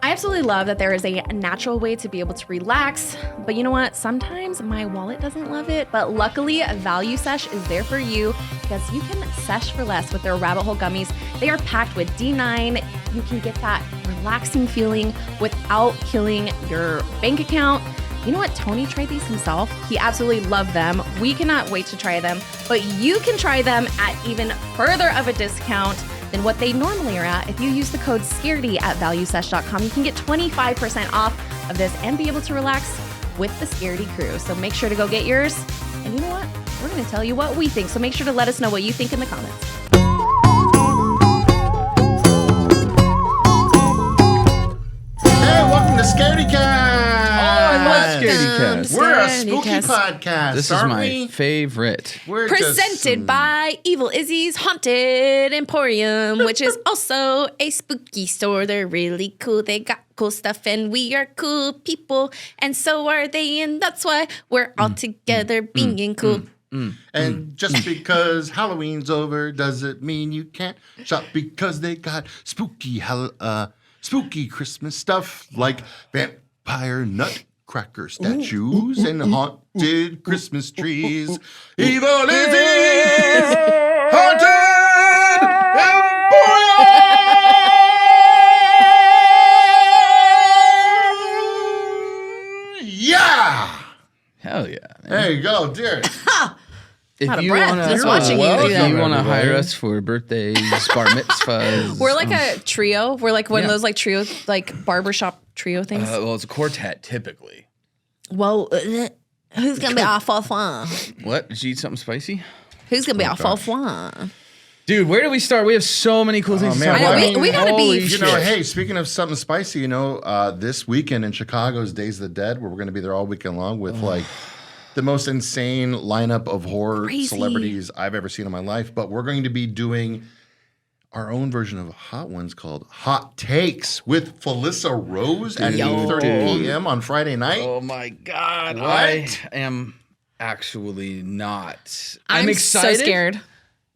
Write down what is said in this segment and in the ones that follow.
I absolutely love that there is a natural way to be able to relax, but you know what? Sometimes my wallet doesn't love it, but luckily Value Sesh is there for you because you can sesh for less with their rabbit hole gummies. They are packed with D9. You can get that relaxing feeling without killing your bank account. You know what? Tony tried these himself. He absolutely loved them. We cannot wait to try them, but you can try them at even further of a discount than what they normally are at. If you use the code SCAREDY at valuesesh.com, you can get 25% off of this and be able to relax with the Scaredy crew. So make sure to go get yours. And you know what? We're going to tell you what we think. So make sure to let us know what you think in the comments. Hey, welcome to Scaredycast. I love Scaredycast. We're a spooky podcast. This is my favorite. We're Presented by Evil Izzy's Haunted Emporium, which is also a spooky store. They're really cool. They got cool stuff, and we are cool people, and so are they, and that's why we're all together being cool. And just because Halloween's over doesn't mean you can't shop because they got spooky Christmas stuff like vampire nutcracker statues and haunted Christmas trees. Evil Izzy's Haunted Emporium! Yeah! Hell yeah. Man. There you go, dear. If Out of you breath wanna, just watching you do that. If you want to hire us for birthdays, bar mitzvahs. We're like a trio. We're like one of Yeah. those like trio, like barbershop trio things. Well, it's a quartet typically. Well, who's gonna be our fun? What? Did you eat something spicy? Who's gonna be our fun? Dude, where do we start? We have so many cool things to man. talk I know, about. we gotta be- Holy You shit. know, hey, speaking of something spicy, this weekend in Chicago is Days of the Dead, where we're going to be there all weekend long with like the most insane lineup of horror Crazy. celebrities I've ever seen in my life. But we're going to be doing our own version of Hot Ones called Hot Takes with Felissa Rose at 8:30 p.m. on Friday night. Oh my God. What? I am actually not. I'm excited so scared.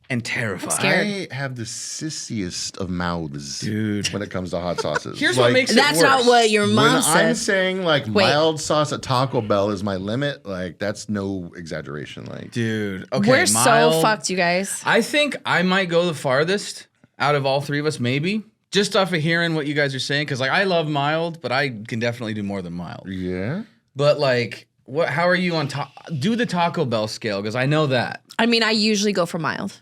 and terrified. scared. I have the sissiest of mouths, Dude. when it comes to hot sauces. Here's what makes it That's worse. not what your When mom I'm said. saying like mild sauce at Taco Bell is my limit, like that's no exaggeration. Like, Dude. Okay, We're so mild. fucked, you guys. I think I might go the farthest out of all three of us, maybe. Just off of hearing what you guys are saying. Because like I love mild, but I can definitely do more than mild. yeah, But like, how are you on top? Do the Taco Bell scale, because I know that. I mean, I usually go for mild.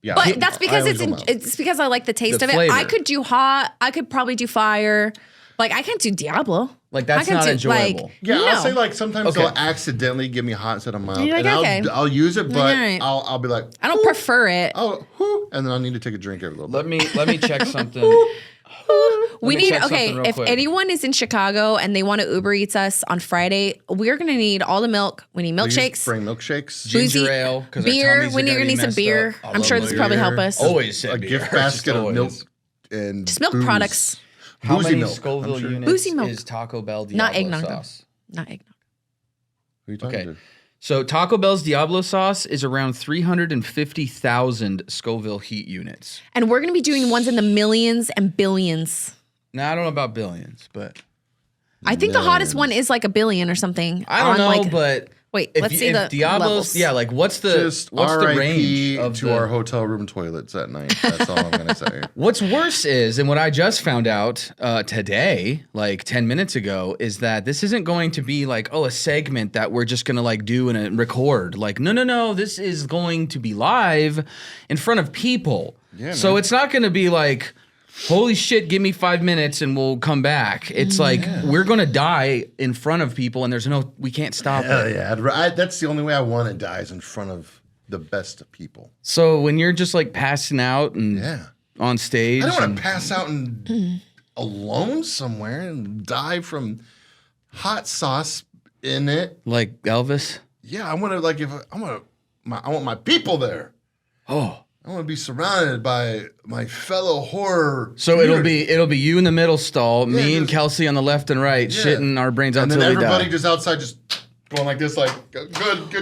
yeah. But that's because I always go mild. it's because I like the taste The of flavor. it. I could do hot. I could probably do fire. Like I can't do Diablo. Like, that's I can not do, enjoyable. Like, Yeah, no. I'll say like sometimes Okay. they'll accidentally give me hot instead of mild, You're like, and okay. I'll use it, but Alright. I'll be like, I don't prefer it. oh, whew, and then I'll need to take a drink every little bit. Let me check something. We me need check something real if quick. anyone is in Chicago and they want to Uber Eats us on Friday, we're gonna need all the milk. We need Please milkshakes, bring milkshakes, Ginger boozy- ale, 'cause our beer. tummies We're are gonna gonna be need some messed beer. up. I I'm love sure my this will probably beer. help us. Always said a beer. gift Just basket of always. milk and Just milk booze. products, How Boozy many milk, I'm Scoville sure. units Boozy milk. is Taco Bell Diablo not eggnog though. sauce? Not eggnog. Who are you talking Okay. to? So Taco Bell's Diablo sauce is around 350,000 Scoville heat units. And we're gonna be doing ones in the millions and billions. Now I don't know about billions, but I think the hottest one is like a billion or something. I don't on, know. like- But wait, if, let's see if the Diablo's, levels. yeah, like what's the Just what's the RIP range of to our hotel room toilets at night. That's all I'm gonna say. What's worse is, and what I just found out today, like 10 minutes ago, is that this isn't going to be like, a segment that we're just gonna like do and record. Like, no, this is going to be live in front of people. Yeah, so man. it's not gonna be like, holy shit, give me 5 minutes and we'll come back. It's like, we're gonna die in front of people and we can't stop Hell it. yeah, that's the only way I want to die is in front of the best of people. So when you're just like passing out and Yeah. on stage. I don't want and- to pass out and alone somewhere and die from hot sauce in it. like Elvis. Yeah, I want to like I want my people there. Oh. I want to be surrounded by my fellow horror. So community. it'll be you in the middle stall, me and just- Kelsey on the left and right, Yeah. shitting our brains out and then until we everybody die. just outside just going like this, like good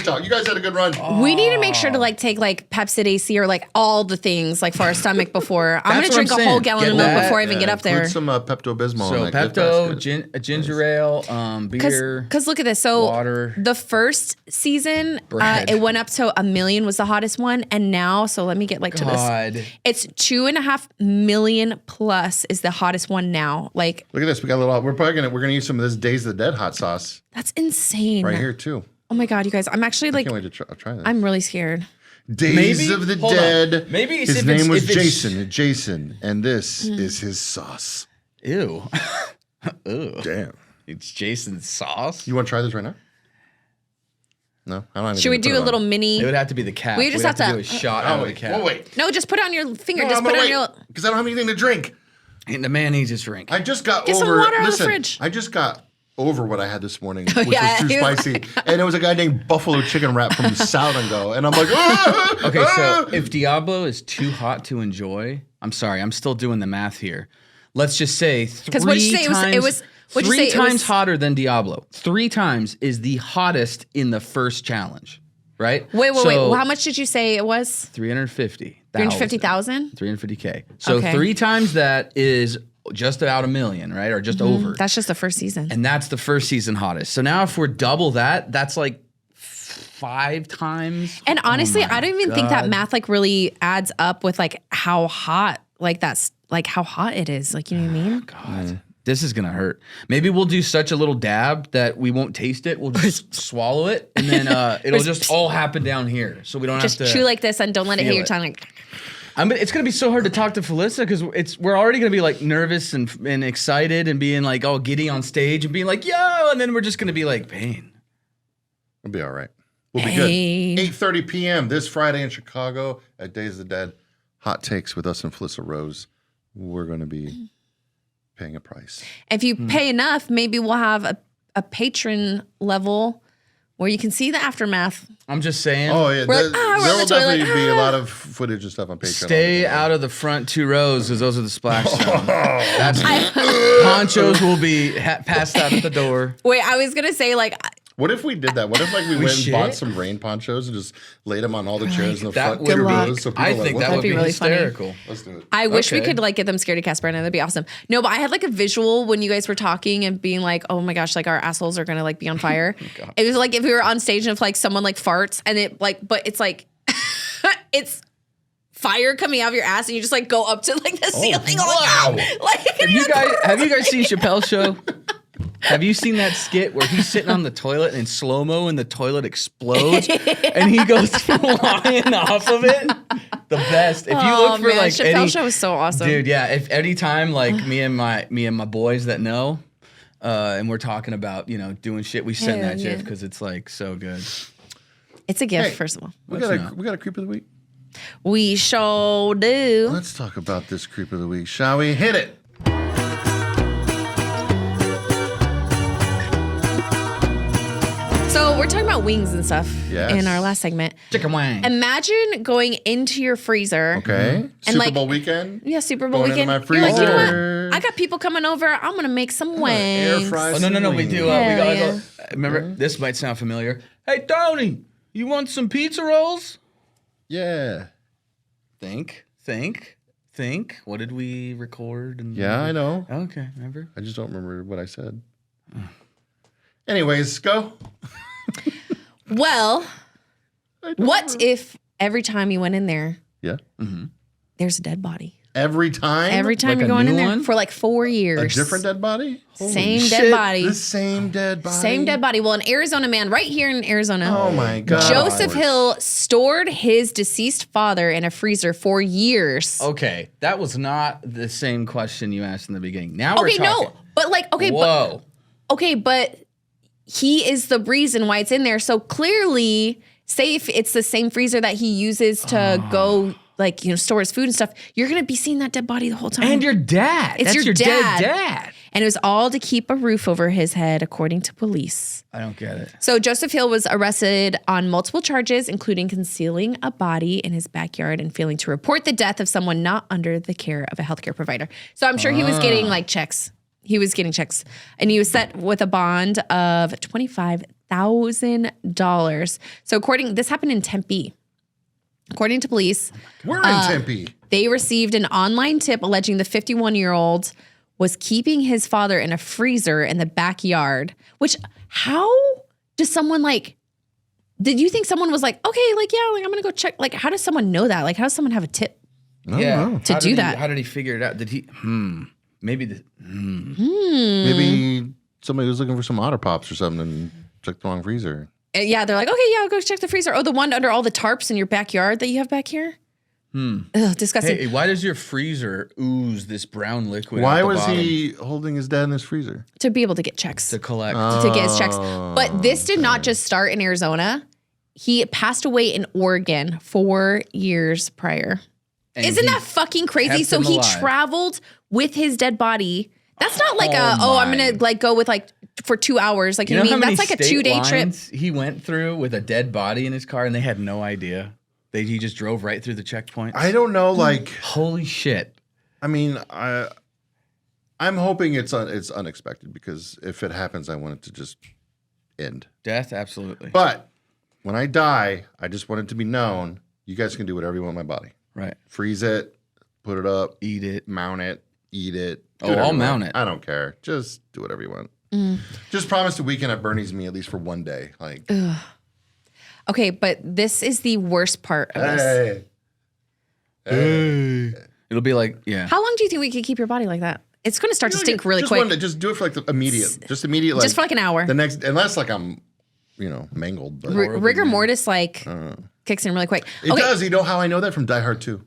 talk. You guys had a good run. We need to make sure to take Pepsid AC or all the things for our stomach before. I'm gonna drink a whole gallon of milk before I even get up there. Put some Pepto-Bismol So in that Pepto, ginger ale, beer. Because look at this. So water, the first season, bread. it went up to 1 million was the hottest one, and now, so let me get to this. It's 2.5 million plus is the hottest one now. Look at this. We got a little. We're gonna use some of this Days of the Dead hot sauce. That's insane. Right here too. Oh my God, you guys! I'm actually I can't wait to try this. I'm really scared. Days of the Dead. Maybe his name was Jason, and this is his sauce. Ew. Ew. Damn. It's Jason's sauce. You want to try this right now? No, I don't have. Should we do a little mini? It would have to be the cap. We just have to do a shot out of the cap. Wait. No, just put it on your finger. No, just put it on your. Because I don't have anything to drink. And the man needs his drink. I just got Get over. some water out of the listen, fridge. I just got over what I had this morning, which yeah, was too spicy. And it was a guy named Buffalo Chicken Wrap from South and Go. And I'm like, okay, so if Diablo is too hot to enjoy, I'm sorry, I'm still doing the math here. Let's just say 3 what'd you say? times, It was what'd you three say? times hotter than Diablo. 3 times is the hottest in the first challenge, right? Wait. So, How much did you say it was? 350,000. 350,000? 350K. So Okay. 3 times that is just about 1 million, right? Or just over. That's just the first season. And that's the first season hottest. So now if we're double that, that's 5 times. And honestly, I don't even think that God. math really adds up with how hot that's how hot it is. You know what I mean? God, this is gonna hurt. Maybe we'll do such a little dab that we won't taste it. We'll just swallow it, and then it'll just all happen down here, so we don't Just have to chew like this and don't let it hit feel your it. tongue. It's gonna be so hard to talk to Felissa because we're already gonna be nervous and excited and being all giddy on stage and being yo, and then we're just gonna be pain. We'll be all right. We'll be Pain. good. 8:30 p.m. this Friday in Chicago at Days of the Dead. Hot takes with us and Felissa Rose. We're going to be paying a price. If you pay enough, maybe we'll have a patron level where you can see the aftermath. I'm just saying. Oh, yeah. We're There on will the toilet. definitely be a lot of footage and stuff on Patreon. Stay out of the front 2 rows because those are the splash zones. That's ponchos will be passed out at the door. Wait, I was gonna say What if we did that? What if we went should? and bought some rain ponchos and just laid them on all the chairs in the That front would 2 be- rows? So people I are think what that the would be really funny. hysterical. Let's do it. I wish we Okay. could get them Scaredycast brand. That'd be awesome. No, but I had a visual when you guys were talking and being oh my gosh, our assholes are gonna be on fire. It was if we were on stage and if someone farts and it but it's it's fire coming out of your ass and you just go up to the ceiling. wow. Have you guys seen Chappelle's show? Have you seen that skit where he's sitting on the toilet and in slow-mo and the toilet explodes and he goes flying off of it? The best. If you look for Chappelle's show is so awesome. dude, yeah. If any time me and my boys that know, and we're talking about doing shit, we send Hell that yeah. gif because it's so good. It's a gift, Hey. first of all. We Let's got a creep of the week. We sure do. Let's talk about this creep of the week, shall we? Hit it. So we're talking about wings and stuff Yes. in our last segment. Chicken wang. Imagine going into your freezer. Okay. Super like- Bowl weekend. Yeah, Super Bowl Going into weekend. my You're you know freezer. what? I got people coming over. I'm gonna make some Air wings. fry Oh, some no, we wings. do. We Hell gotta yeah. go. Remember, this might sound familiar. Hey, Tony, you want some pizza rolls? Yeah. Think. What did we record? Yeah, I know. Okay, remember? I just don't remember what I said. Anyways, go. Well, what if every time you went in there, Yeah. there's a dead body? Every time? Every time Like you're a going in new there one? for 4 years. A different dead body? Same shit. dead body. The same dead body? Same dead body. Well, an Arizona man, right here in Arizona. Oh my God. Joseph Hill stored his deceased father in a freezer for years. Okay, that was not the same question you asked in the beginning. Now we're Okay, talking. no, but Whoa. but he is the reason why it's in there. So clearly, say if it's the same freezer that he uses to go store his food and stuff, you're gonna be seeing that dead body the whole time. And your dad. It's That's your dead dad. dad. And it was all to keep a roof over his head, according to police. I don't get it. So Joseph Hill was arrested on multiple charges, including concealing a body in his backyard and failing to report the death of someone not under the care of a healthcare provider. So I'm sure he was getting checks. He was getting checks. And he was set with a bond of $1,000. So this happened in Tempe. According to police, We're in Tempe. they received an online tip alleging the 51-year-old was keeping his father in a freezer in the backyard. Which, how does someone did you think someone was like, okay, I'm gonna go check? Like, how does someone know that? Like, how does someone have a tip? Yeah. To do that. How did he figure it out? Did he? Maybe Maybe somebody was looking for some Otter Pops or something and checked the wrong freezer. Yeah, they're like, okay, yeah, I'll go check the freezer. Oh, the one under all the tarps in your backyard that you have back here? Ugh, disgusting. Hey, why does your freezer ooze this brown liquid? Why at the was bottom? he holding his dad in his freezer? To be able to get checks. To collect? To get his checks. But this did not just start in Arizona. He passed away in Oregon 4 years prior. And Isn't he that fucking crazy? kept So him he alive. traveled with his dead body. That's not like I'm my. gonna go with for 2 hours. Like, you know what I how mean? many That's like a state 2-day trip. lines he went through with a dead body in his car, and they had no idea. He just drove right through the checkpoints. I don't know. Like, Holy shit! I mean, I'm hoping it's unexpected because if it happens, I want it to just end. Death, absolutely. But when I die, I just want it to be known you guys can do whatever you want with my body. Right. Freeze it, put it up, Eat it. mount it, eat it. do Oh, whatever I'll you mount want. it. I don't care. Just do whatever you want. Just promise the weekend at Bernie's me at least for one day. Like, Okay, but this is the worst part of this. hey. It'll be like, yeah. How long do you think we could keep your body like that? It's going to start to stink really just quick. One day, just do it for like the immediate. Just immediate. Like, Just for like an hour. The next, unless like I'm, mangled. But Rigor mortis kicks in really quick. it does. You know how I know that from Die Hard 2?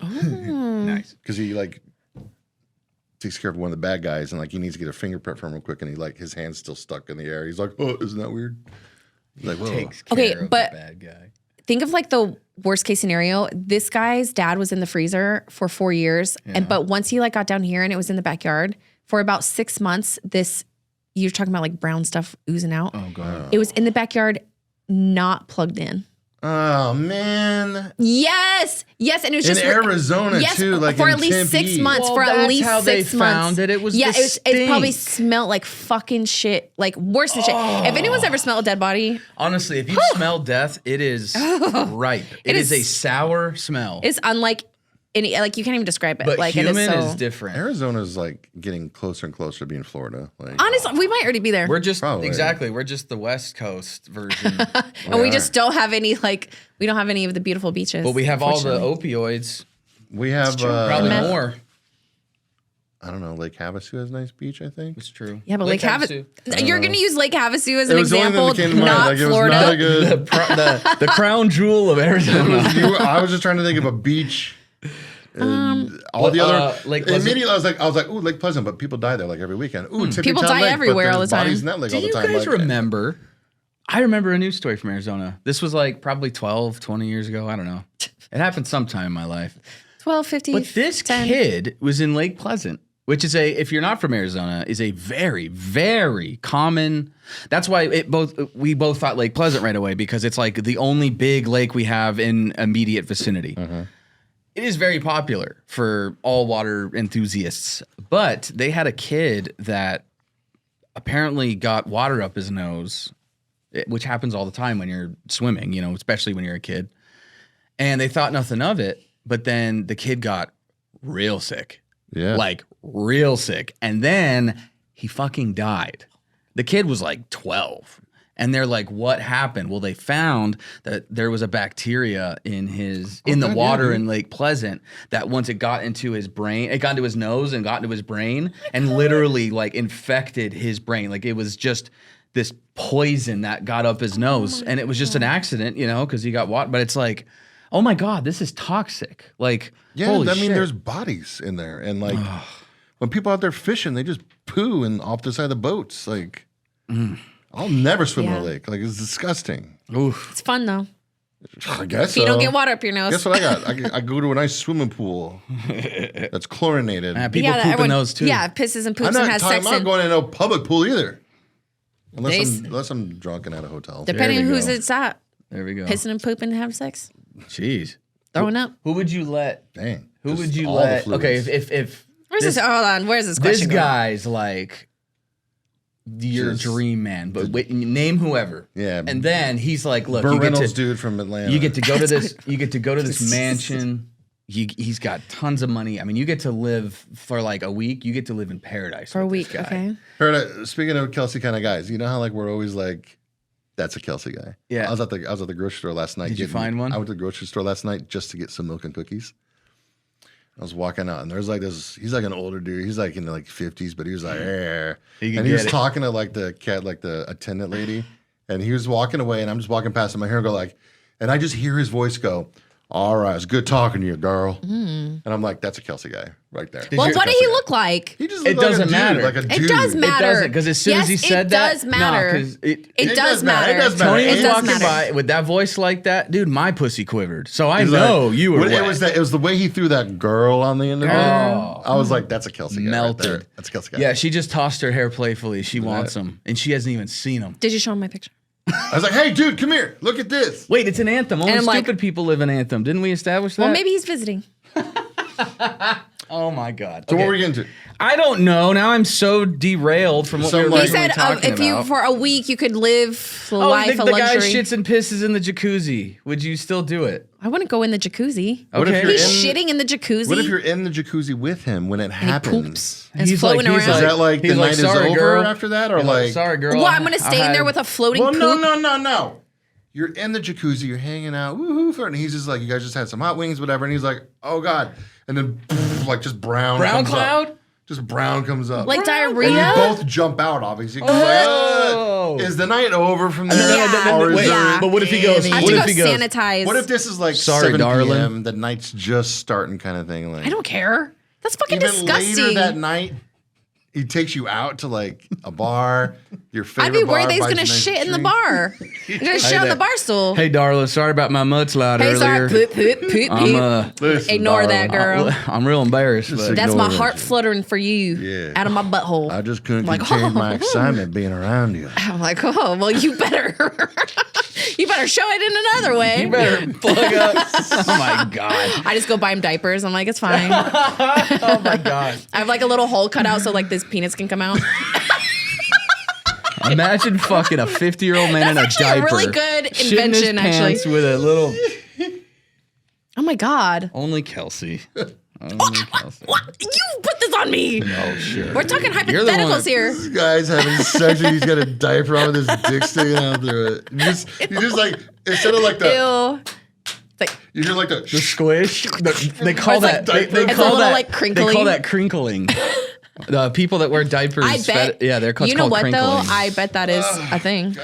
Nice. Because he takes care of one of the bad guys and he needs to get a fingerprint from him real quick and his hand's still stuck in the air. He's like, oh, isn't that weird? He's like, whoa. Takes care Okay, of but- the bad guy. Think of the worst case scenario. This guy's dad was in the freezer for 4 years. But once he got down here and it was in the backyard for about 6 months, you're talking about brown stuff oozing out. Oh god. It was in the backyard, not plugged in. Oh, man. Yes. And it was In just Arizona, too. Like for in at least Tempe. 6 months. Well, for at that's least how they 6 months. found it. It was yeah. the It probably stink. smelled like fucking shit. Like worse than shit. If anyone's ever smelled a dead body, Honestly, if you smell death, it is ripe. It is a sour smell. it's unlike any. You can't even describe it. But it human is, is so, different. Arizona's getting closer and closer to being Florida. honestly, we might already be there. We're just Probably. exactly. We're just the West Coast version, and we just don't have any we don't have any of the beautiful beaches. but we have all the unfortunately. opioids. We have, Probably Meth. more. I don't know, Lake Havasu has a nice beach, I think. It's true. Yeah, but Lake Havasu. Havasu. You're going to use Lake Havasu as It an was the only example, thing that came to mind. not It was Florida. not a good. The crown jewel of Arizona. I was just trying to think of a beach. And all the other Lake Pleasant? immediately I was like, ooh, Lake Pleasant, but people die there every weekend. Ooh, Tippy People Town die Lake, everywhere but all there's the time. bodies in that lake Do all the you time. guys remember? I remember a news story from Arizona. This was probably 12, 20 years ago. I don't know. It happened sometime in my life. 12, 50, But this 10. kid was in Lake Pleasant, which is if you're not from Arizona, is a very, very common. That's why we both thought Lake Pleasant right away, because it's the only big lake we have in immediate vicinity. It is very popular for all water enthusiasts, but they had a kid that apparently got water up his nose, which happens all the time when you're swimming, especially when you're a kid. And they thought nothing of it, but then the kid got real sick. Yeah. Real sick. And then he fucking died. The kid was 12. And they're like, what happened? Well, they found that there was a bacteria in the water in Lake Pleasant that once it got into his brain, it got into his nose and got into his brain and literally infected his brain. It was just this poison that got up his nose. And it was just an accident, because he got water. But it's oh my God, this is toxic. Yeah, holy I mean, shit. there's bodies in there. And when people out there fishing, they just poo off the side of the boats. I'll never swim in a lake. It's disgusting. Oof. It's fun, though. I guess If you don't get water up your nose. Guess what I got? I go to a nice swimming pool that's chlorinated. People poop in everyone- those too. Yeah, pisses and poops I'm and not has talking sex about in. going to no public pool either. They- Unless I'm drunk and at a hotel. Depending on There we whose go. it's at. There we go. Pissing and pooping and have sex. Jeez. Throwing up. Who would you let? Dang. Who Just would you all the let? Okay, fluids. if Where's this? Hold on. Where's this this question going? guy's your dream man, but name whoever. Yeah. And then he's like, look, Burt Reynolds dude from Atlanta. You get to go to this. You get to go to this mansion. He's got tons of money. I mean, you get to live for like a week. You get to live in paradise for a week. Okay. Speaking of Kelsey kind of guys, you know how like we're always like, that's a Kelsey guy. Yeah. I was at the grocery store last night. Did you find one? I went to the grocery store last night just to get some milk and cookies. I was walking out and there's like this. He's like an older dude. He's like in the like 50s, but he was like, and he was talking to like the attendant lady, and he was walking away, and I'm just walking past him. I hear him go like, and I just hear his voice go, "All right, it's good talking to you, girl." And I'm like, that's a Kelsey guy right there. Well, what did he look like? He just it doesn't matter. Like a dude. It does matter. It doesn't, because as soon as he said that, it does matter. It does matter. It does matter. Tony was It does walking matter. by with that voice like that, dude. My pussy quivered, so I know you were. It was the way he threw that girl on the end of it. I was like, that's a Kelsey guy. Melted. Right there. That's a Kelsey guy. Yeah, she just tossed her hair playfully. She wants him, and she hasn't even seen him. Did you show him my picture? I was like, hey, dude, come here. Look at this. Wait, it's an Anthem. Only And I'm stupid people live in Anthem. Didn't we establish that? Well, maybe he's visiting. Oh my God. So what were we getting to? I don't know. Now I'm so derailed from what we were He originally said talking if you about. for a week you could live the life of the guy luxury. shits and pisses in the jacuzzi. Would you still do it? I wouldn't go in the jacuzzi. What if Okay. you're He's in- shitting in the jacuzzi. What if you're in the jacuzzi with him when it and he happens? poops and it's floating around? Is that like the he's night is "Sorry, over girl." after that, or He's like sorry, girl? Well, I'm gonna stay in there with a floating Well, poop. no. You're in the jacuzzi, you're hanging out, woohoo, flirting. He's just like, you guys just had some hot wings, whatever, and he's like, oh God, and then like just brown comes cloud. up. Just brown comes up. Like And diarrhea? you both jump out, obviously. 'Cause like, is the night over from there? Yeah. Or is Wait, there- but what if he goes? I have What to if go he goes? sanitize. What if this is like Sorry, 7 darling. p.m., the night's just starting kind of thing? Like, I don't care. That's fucking even disgusting. later that night, he takes you out to like a bar, your favorite I'd be bar, worried that he's buys gonna you a nice shit in the treat. bar. He's gonna shit on the bar stool. Hey, darling, sorry about my mudslide Hey, earlier. sorry, poop, poop, poop, poop. Listen, Ignore that, darling, girl. I'm real embarrassed. Just But That's ignore my that heart shit. fluttering for you Yeah. out of my butthole. I just couldn't Like, contain my oh. excitement being around you. I'm like, oh, well, you better show it in another way. you better plug up. Oh my God. I just go buy him diapers. I'm like, it's fine. Oh my God. I have like a little hole cut out so like this penis can come out. Imagine fucking a 50-year-old man in a That's actually diaper. a really good shitting his invention, actually. pants with a little. Oh my God. Only Kelsey. Only Kelsey. What? You put this on me. Oh, sure. We're talking You're the one- hypotheticals here. This guy's having sex and he's got a diaper on with his dick sticking out through it. You just like, instead of like the, Ew. It's like, you hear like The the, squish. They call It's like that. They diaper. It's a call little, that. like, They crinkling. call that crinkling. The people that wear diapers. I bet. Yeah, they're called. You know what crinkling. though? I bet that is a thing.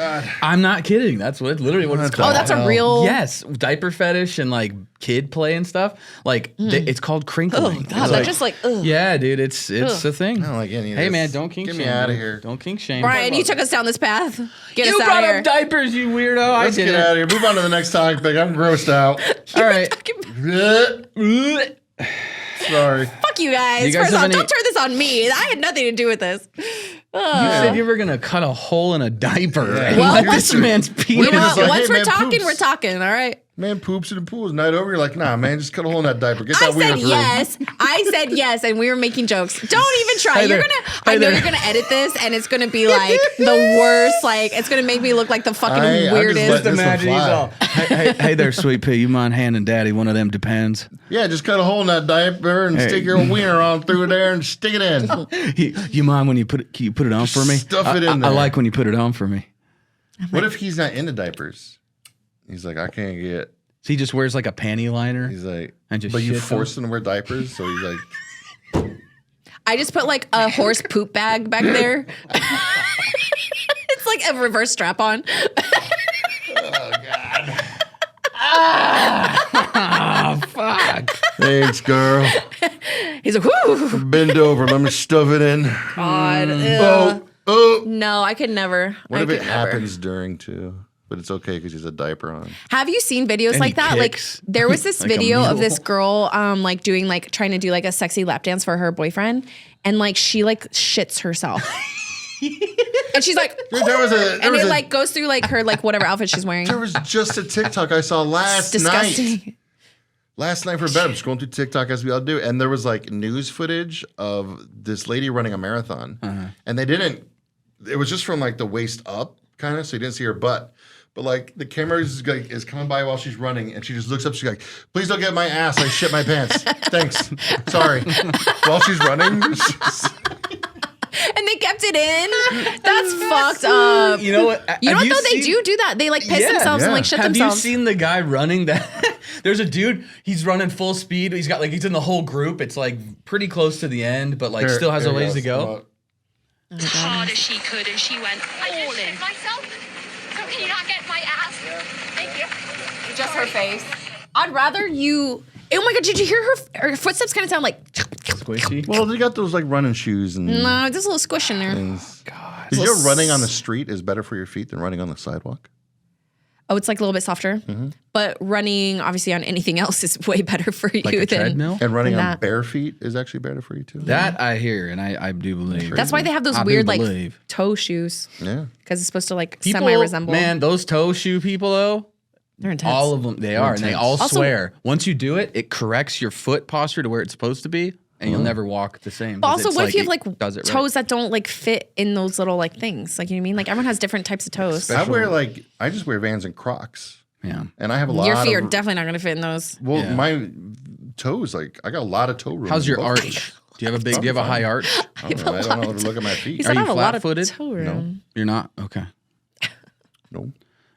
I'm not kidding. That's literally what it's called. Oh, that's a real. Yes, diaper fetish and like kid play and stuff. Like it's called crinkling. Oh It's God, that's just like. Ugh. Yeah, dude, it's a thing. I don't like any of Hey this. man, don't kink Get shame. me out of dude. here. Don't kink shame. Brian, you took us down this path. Get You us out brought of here. up diapers, you weirdo. Let's I get did out of here. Move on to the next topic. I'm grossed out. All right. Sorry. Fuck you guys. You guys First have off, any- don't turn this on me. I had nothing to do with this. You said you were gonna cut a hole in a diaper and Well, let once- this man's penis. You know, just like, once hey, we're man, talking, poops. we're talking. All right. Man poops in the pool. Is night over? You're like, nah, man, just cut a hole in that diaper. Get I that wiener said through. yes. I said yes, and we were making jokes. Don't even try. Hey You're there. gonna. Hey I know there. you're gonna edit this, and it's gonna be like the worst. Like it's gonna make me look like the fucking I'm just weirdest. letting this Imagine he's fly. all, hey there, sweet pea. You mind handing daddy one of them Depends? Yeah, just cut a hole in that diaper and Hey. stick your wiener on through there and stick it in. You mind when you put it? Can you put it on for me? Stuff it in I there. like when you put it on for me. What if he's not into diapers? He's like, I can't get. So he just wears like a panty liner. He's like, And just but you shits forced him to wear diapers, so he's like, I just put like a horse poop bag back there. It's like a reverse strap on. Fuck. thanks, girl. He's like, whoo, Bend over. Let me stuff it in. God. Oh, oh. No, I could never. What I if it could never. happens during too? But it's okay because he's a diaper on. Have you seen videos And like he that? kicks. Like there was this Like a video of mule. this girl like doing like trying to do like a sexy lap dance for her boyfriend, and like she like shits herself. And she's like, Dude, there was a- and it like goes through like her like whatever outfit she's wearing. There was just a TikTok I saw last It's night. disgusting. Last night for bed, I'm scrolling through TikTok as we all do, and there was like news footage of this lady running a marathon, and they didn't it was just from like the waist up, kind of, so you didn't see her butt. But like the camera is coming by while she's running, and she just looks up. She's like, "Please don't get my ass. I shit my pants. Thanks. Sorry." While she's running. And they kept it in. That's fucked up. You know what? You don't know they do that. They like piss themselves and like shit themselves. Have you seen the guy running that? There's a dude. He's running full speed. He's got like he's in the whole group. It's like pretty close to the end, but like still has a ways to go. As hard as she could, and she went all in. Myself. So can you not get my ass? Thank you. Just her face. I'd rather you. Oh my god! Did you hear her footsteps? Kind of sound like squishy. Well, they got those like running shoes and no, there's a little squish in there. God. Did you know running on the street is better for your feet than running on the sidewalk? Oh, it's like a little bit softer, but running obviously on anything else is way better for you Like a than treadmill? And running on bare feet is actually better for you too. That I hear, and I do believe. That's why they have those weird like toe shoes. Yeah, because it's supposed to like people, semi-resemble. Man, those toe shoe people though, they're intense. all of them, they are, and they all Also, swear once you do it, it corrects your foot posture to where it's supposed to be, and you'll never walk the same. But also, what if you have like toes toes that don't like fit in those little like things? Like you know what I mean? Like everyone has different types of toes. I just wear Vans and Crocs. Yeah, and I have a lot. Your feet are definitely not going to fit in those. Well, my toes, like I got a lot of toe room. How's your arch? Do you have a big? Do you have a high arch? I don't know how to look at my feet. Are you flat-footed? Toe room. No. You're not? Okay. No.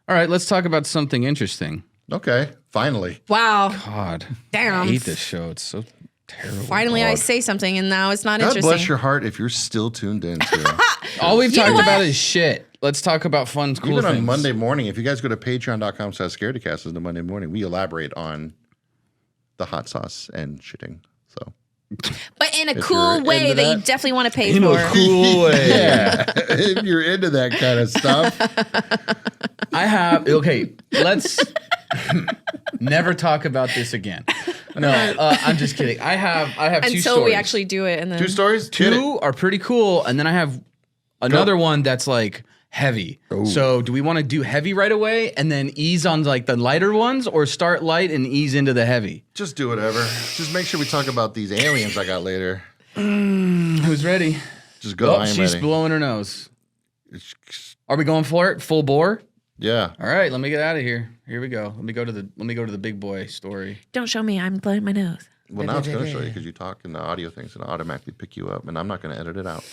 All right, let's talk about something interesting. Okay, finally. Wow. God. Damn. I hate this show. It's so terrible. Finally, I say something, and now it's not God interesting. bless your heart if you're still tuned in. All we've talked about is shit. Let's talk about fun, cool Even things. on Monday morning, if you guys go to patreon.com/Scaredycast is the Monday morning, we elaborate on the hot sauce and shitting. So, but in a If cool you're way into that you that. definitely want to pay In for. a cool way. yeah, if you're into that kind of stuff, I have, okay, let's never talk about this again. No, I'm just kidding. I have two stories. Until we actually do it, and then 2 stories. Hit it. Two are pretty cool, and then I have another one that's like heavy. Ooh. So do we want to do heavy right away and then ease on like the lighter ones, or start light and ease into the heavy? Just do whatever. Just make sure we talk about these aliens I got later. Who's ready? Just go. Oh, I am she's ready. blowing her nose. Are we going for it? Full bore? Yeah. All right, let me get out of here. Here we go. Let me go to the big boy story. don't show me. I'm blowing my nose. Well, now it's going to show you because you talk in the audio things and it'll automatically pick you up, and I'm not going to edit it out.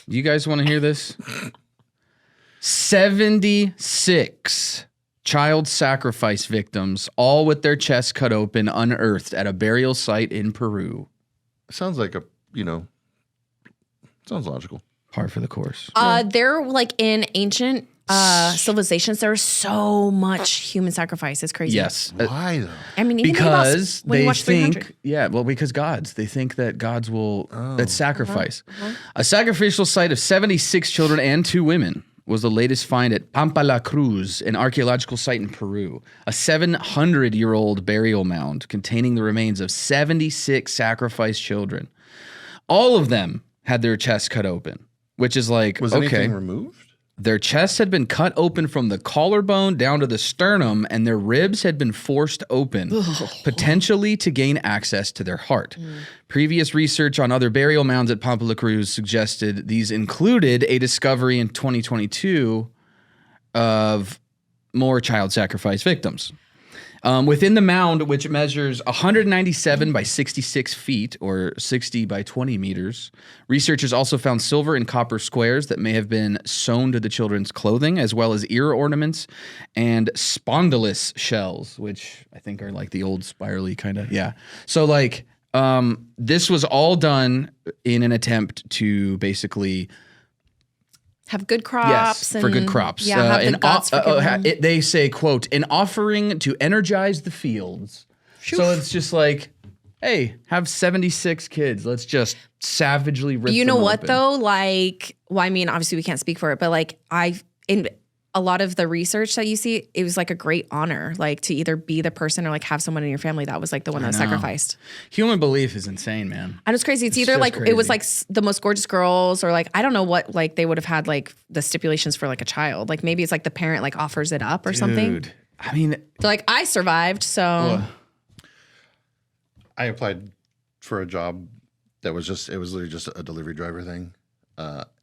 You guys want to hear this? 76 child sacrifice victims, all with their chests cut open, unearthed at a burial site in Peru. Sounds like sounds logical. Par for the course. They're like in ancient civilizations. There was so much human sacrifice. It's crazy. Yes. Why though? I mean, even Because when you they watch 300. think, because they think that gods will, that's sacrifice. A sacrificial site of 76 children and 2 women was the latest find at Pampa la Cruz, an archaeological site in Peru. A 700-year-old burial mound containing the remains of 76 sacrificed children. All of them had their chests cut open, which is like, Was anything removed? Their chests had been cut open from the collarbone down to the sternum, and their ribs had been forced open, potentially to gain access to their heart. Previous research on other burial mounds at Pampa la Cruz suggested these included a discovery in 2022 of more child sacrifice victims. Within the mound, which measures 197 by 66 feet or 60 by 20 meters, researchers also found silver and copper squares that may have been sewn to the children's clothing, as well as ear ornaments and spondylus shells, which I think are like the old spirally kind of, yeah. So like this was all done in an attempt to basically have good crops. Yes, for good crops. Yeah, have the gods forgive them. They say, quote, an offering to energize the fields. So it's just like, hey, have 76 kids. Let's just savagely rip You know them what open. though? Like, well, I mean, obviously we can't speak for it, but like in a lot of the research that you see, it was like a great honor, like to either be the person or like have someone in your family that was like the one that know. sacrificed. Human belief is insane, man. And it's crazy. It's either just like it was crazy. like the most gorgeous girls, or like I don't know what like they would have had like the stipulations for like a child. Like maybe it's like the parent like offers it up or something. Dude, I mean, They're like, I survived, so I applied for a job that was literally just a delivery driver thing.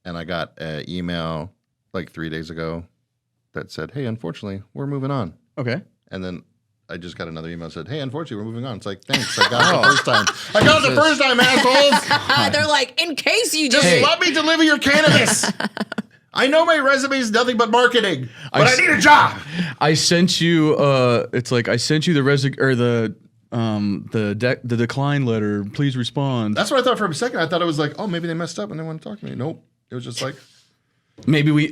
and I got an email like 3 days ago that said, "Hey, unfortunately, we're moving on." Okay. And then I just got another email that said, "Hey, unfortunately, we're moving on." It's like, thanks, I got it the first time. I got it the first time, assholes. They're like, in case you Just let me deliver your cannabis. I know my resume is nothing but marketing, but I need a job. I sent you. It's like I sent you the decline letter. Please respond. That's what I thought for a second. I thought it was like, oh, maybe they messed up and they want to talk to me. Nope. It was just like, maybe we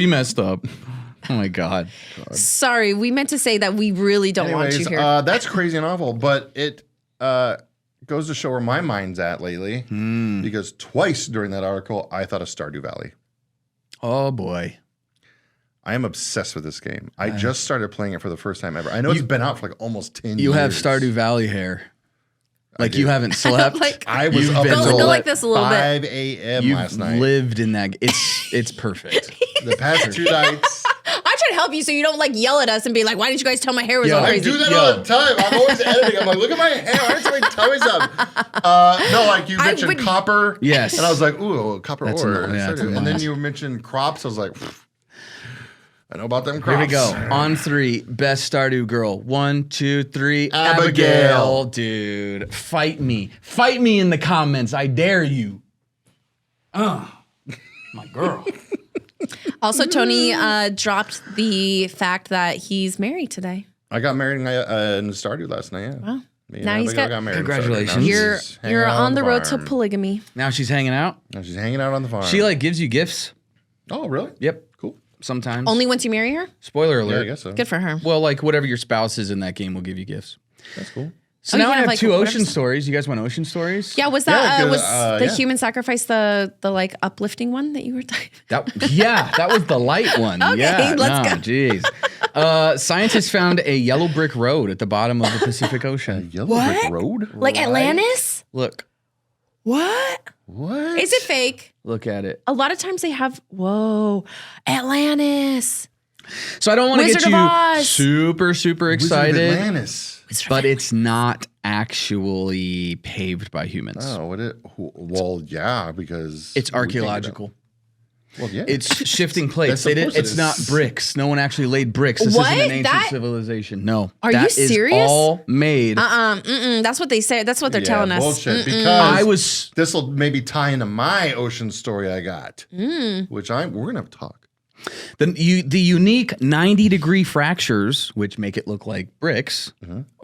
messed up. Oh my God. Sorry, we meant to say that we really don't want you here. That's crazy and awful, but it goes to show where my mind's at lately. Because twice during that article, I thought of Stardew Valley. Oh boy. I am obsessed with this game. I just started playing it for the first time ever. I know it's been out for like almost 10 years. You have Stardew Valley hair. Like you haven't slept. I was up until go like this a little 5 a.m. last night. You've lived in that. It's perfect. The past 2 nights. I try to help you so you don't like yell at us and be like, why didn't you guys tell my hair was all I crazy? do that all the time. I'm always editing. I'm like, look at my hair. Why didn't somebody tell me something? No, like you mentioned copper. Yes. And I was like, ooh, copper That's ore. and then you mentioned crops. I was like, I know about them crops. Here we go. On 3, best Stardew girl. 1, 2, 3. Abigail. Dude, fight me. Fight me in the comments. I dare you. My girl. Also, Tony dropped the fact that he's married today. I got married in Stardew last night. Yeah. Wow. Now he's got married. Congratulations. You're on the road to polygamy. Now she's hanging out. Now she's hanging out on the farm. She like gives you gifts. Oh, really? Yep. Cool. Sometimes. Only once you marry her? Spoiler Yeah, alert. I guess so. Good for her. Well, like whatever your spouse is in that game will give you gifts. That's cool. So Oh, now you I have, have like, 2 whatever ocean stuff. stories. You guys want ocean stories? Yeah, was that Yeah, was the yeah. human sacrifice the like uplifting one that you were talking about? That was the light one. Okay, yeah, let's go. Jeez. Scientists found a yellow brick road at the bottom of the Pacific Ocean. Yellow What? Brick Road? Like Atlantis? Look What? What? Is it fake? at it. A lot of times they have, Atlantis. So I don't want to Wizard get of you Oz. super Wizard of excited, Atlantis. but it's not actually paved by humans. Oh, what it? Well, yeah, because It's we can't get archaeological. up. Well, yeah. It's shifting plates. That's- of course it It's not is. bricks. No one actually laid bricks. This What? isn't an ancient That- civilization. No. Are you That is serious? all made. That's what they say. That's what they're telling us. bullshit. Because I was this will maybe tie into my ocean story I got, which we're gonna have to talk. the unique 90-degree fractures, which make it look like bricks,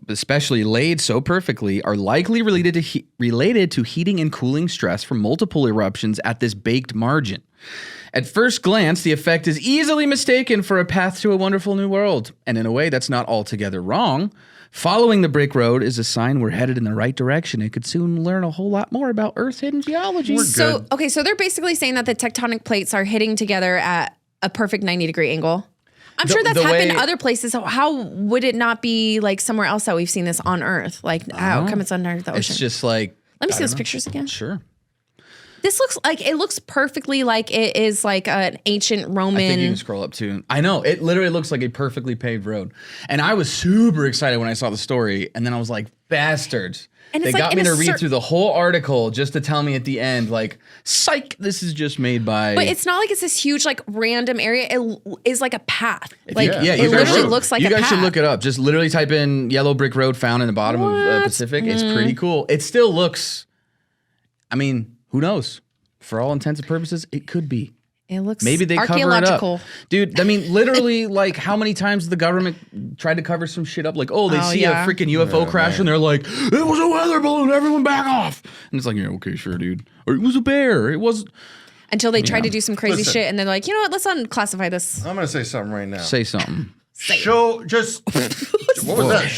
especially laid so perfectly, are likely related to heating and cooling stress from multiple eruptions at this baked margin. At first glance, the effect is easily mistaken for a path to a wonderful new world, and in a way that's not altogether wrong. Following the brick road is a sign we're headed in the right direction and could soon learn a whole lot more about Earth's hidden geology. So they're basically saying that the tectonic plates are hitting together at a perfect 90-degree angle. I'm sure that's happened in other places. So how would it not be like somewhere else that we've seen this on Earth? Like how come it's under the ocean? It's just like, Let me see those pictures again. sure. This looks perfectly like it is like an ancient Roman. I think you can scroll up too. I know. It literally looks like a perfectly paved road. And I was super excited when I saw the story. And then I was like, bastards. And They it's like got in me a to read through the whole article just to tell me at the end, like, psych, this is just made by. But it's not like it's this huge, like, random area. It is like a path. Like, you it guys literally should- looks like a You path. guys should look it up. Just literally type in yellow brick road found in the bottom of Pacific. It's pretty cool. It still looks, I mean, who knows? For all intents and purposes, it could be. It looks Maybe they cover it archaeological. up. Dude, I mean, literally, like, how many times the government tried to cover some shit up? Like, they see a freaking UFO crash and they're like, it was a weather balloon, everyone back off. And it's like, yeah, okay, sure, dude. Or it was a bear. It was. Until they try to do some crazy shit and they're like, you know what, let's unclassify this. I'm gonna say something right now. Say something. What was that?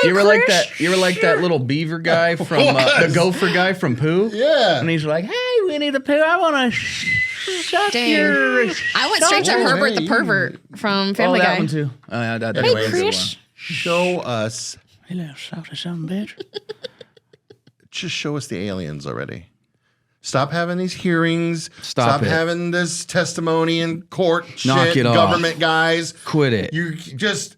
You were like that. You were like that little beaver guy from the gopher guy from Pooh. Yeah. And he's like, "Hey, Winnie the Pooh, I want to shut Dang. your." I went straight to Herbert the pervert from Family that Guy. one too. Oh, yeah, that Anyway, is a good one. Krish. Show us. Hey, little softy son of a bitch. Just show us the aliens already. Stop having these hearings. Stop it. having this testimony in court. Knock shit, it off. government guys. Quit it. You just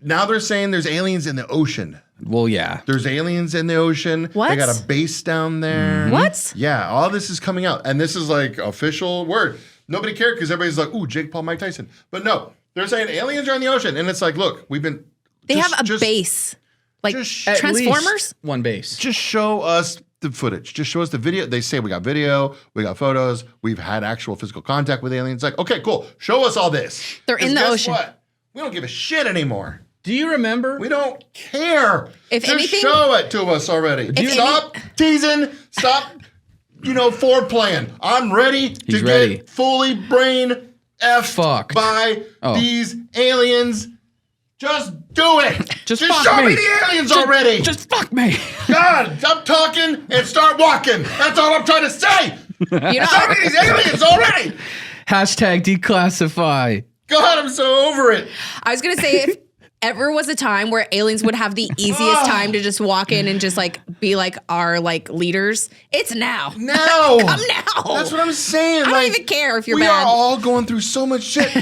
now they're saying there's aliens in the ocean. Well, yeah. There's aliens in the ocean. What? They got a base down there. What? Yeah, all this is coming out. And this is like official word. Nobody cared because everybody's like, ooh, Jake Paul, Mike Tyson. But no, they're saying aliens are in the ocean. And it's like, look, we've been... They have a base. Like just- Transformers? One base. Just show us the footage. Just show us the video. They say we got video, we got photos, we've had actual physical contact with aliens. Like, okay, cool. Show us all this. They're in the guess ocean. What? We don't give a shit anymore. Do you remember? We don't care. If Just anything- show it to us already. Stop teasing. Stop, foreplaying. I'm ready to ready. get fully brain Fucked. by these aliens. Just do it. Just show fuck me me. the aliens already. Just fuck me. God, stop talking and start walking. That's all I'm trying to say. You know, Show me these aliens already. Hashtag declassify. God, I'm so over it. I was gonna say if ever was a time where aliens would have the easiest time to just walk in and just like be like our like leaders, it's now. Now. Come now. That's what I'm saying. I don't even care if you're we bad. are all going through so much shit.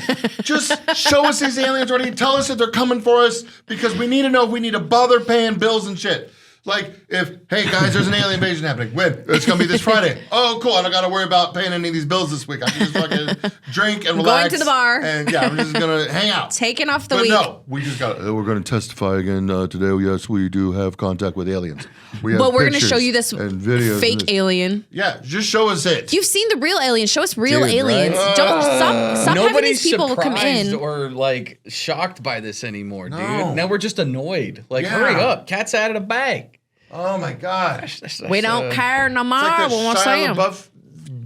Just show us these aliens already. Tell us that they're coming for us because we need to know if we need to bother paying bills and shit. Like, hey guys, there's an alien invasion happening. When? It's gonna be this Friday. Oh, cool. I don't gotta worry about paying any of these bills this week. I can just fucking drink and relax. Going to the bar. And yeah, I'm just gonna hang out. Taking off the But week. no, we just got. We're going to testify again today. Yes, we do have contact with aliens. We have But we're gonna pictures show you this and videos. fake and this. alien. Yeah, just show us it. You've seen the real aliens. Show us real Dude, aliens. right? Don't stop having Nobody's these people come surprised in. or like shocked by this anymore, dude. No. Now we're just annoyed. Like, Yeah. hurry up. Cat's out of the bag. Oh my gosh! It's We don't care no more. like We the won't see Shia 'em. LaBeouf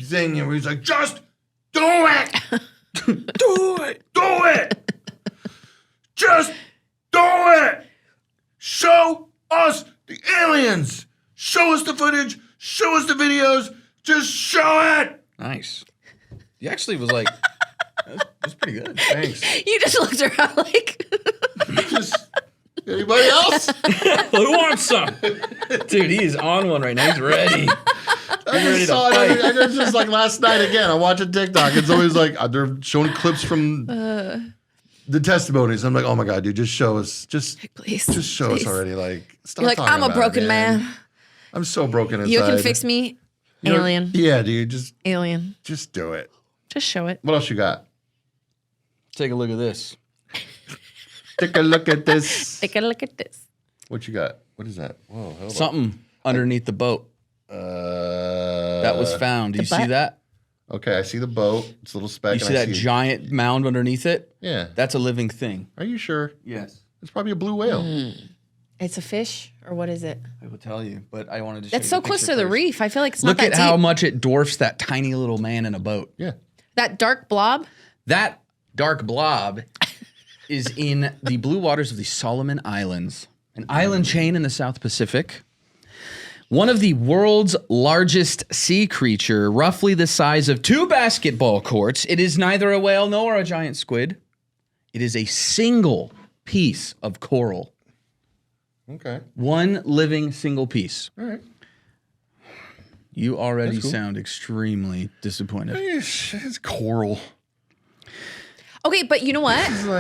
thing where he's like, "Just do it, do it, do it, just do it. Show us the aliens. Show us the footage. Show us the videos. Just show it." Nice. He actually was like, that's pretty good. Thanks. You just looked around like. Just anybody else? Who wants some? Dude, he is on one right now. He's ready. I just saw it. I just like last night again. I watched a TikTok. It's always like they're showing clips from the testimonies. I'm like, oh my god, dude, just show us, just Please, just show please. us already. Like, stop. You're like, talking I'm a about it, broken man. I'm so broken inside. You can fix me. You know- Alien. Yeah, dude, Alien. just do it. Just show it. What else you got? Take a look at this. Take a look at this. Take a look at this. What you got? What is that? Whoa, hold Something underneath the boat on. that was found. Do you see butt? that? Okay, I see the boat. It's a little speck. You and see I that giant mound underneath it? Yeah. That's a living thing. Are you sure? Yes. It's probably a blue whale. It's a fish, or what is it? I will tell you, but I wanted to show That's you so the close picture to the first. reef. I feel like it's Look not at that how deep. much it dwarfs that tiny little man in a boat. Yeah. That dark blob. That dark blob is in the blue waters of the Solomon Islands, an island chain in the South Pacific. One of the world's largest sea creature, roughly the size of 2 basketball courts. It is neither a whale nor a giant squid. It is a single piece of coral. Okay. One living single piece. All right. You already That's cool. sound extremely disappointed. It's coral. Okay, but you know what?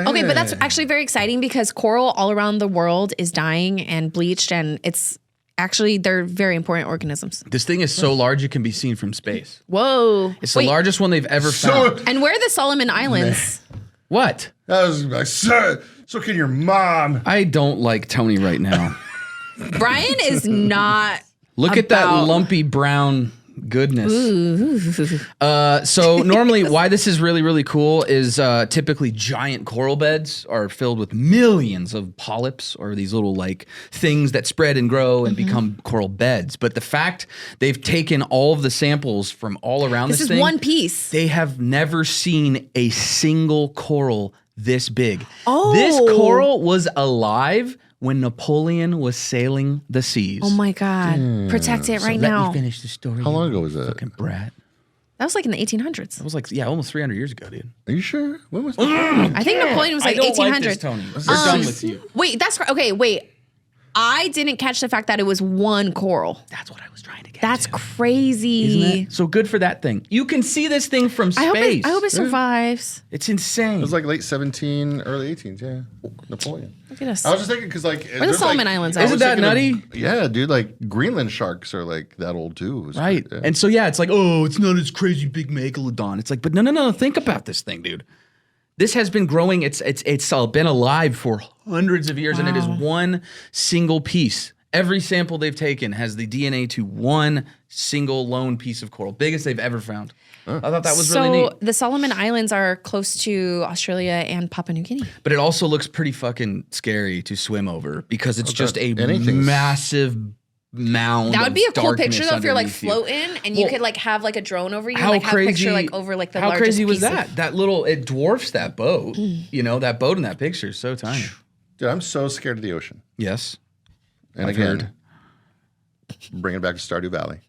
Okay, but that's actually very exciting because coral all around the world is dying and bleached, and it's actually, they're very important organisms. This thing is so large it can be seen from space. Whoa. It's the largest one they've ever So, found. And where are the Solomon Islands? What? that was like, so can your mom. I don't like Tony right now. Brian is not. Look at that About- lumpy brown goodness. So normally why this is really, really cool is typically giant coral beds are filled with millions of polyps or these little like things that spread and grow and become coral beds. But the fact they've taken all of the samples from all around This this is thing, one piece. they have never seen a single coral this big. Oh. This coral was alive when Napoleon was sailing the seas. Oh my God. Protect it right Let now. me finish the story. How long ago was that? Fucking brat. That was like in the 1800s. That was like, yeah, almost 300 years ago, dude. Are you sure? When was I think Napoleon was like 1800. Tony. We're done with you. Wait, that's okay. Wait, I didn't catch the fact that it was one coral. That's what I was trying to get. That's crazy. Isn't it? So good for that thing. You can see this thing from space. I hope it survives. It's insane. It was like late 17, early 18s. Yeah, Napoleon. Look at us. I was just thinking because like Where the Solomon Islands are. Isn't that nutty? Yeah, dude. Like Greenland sharks are like that old too. It was Right. yeah. And so, yeah, it's like, oh, it's not as crazy big megalodon. It's like, but no. Think about this thing, dude. This has been growing. It's been alive for hundreds of years, and it is one single piece. Every sample they've taken has the DNA to one single lone piece of coral, biggest they've ever found. I thought that was really neat. So the Solomon Islands are close to Australia and Papua New Guinea. But it also looks pretty fucking scary to swim over because it's just a massive mound. That would be a cool darkness picture though if you're like underneath you. floating and you could like have like a drone over you, How like crazy, have a picture like over like the how largest crazy was piece that? of- That little, it dwarfs that boat. You know, that boat in that picture is so tiny. Dude, I'm so scared of the ocean. Yes. And I've again, heard. bring it back to Stardew Valley.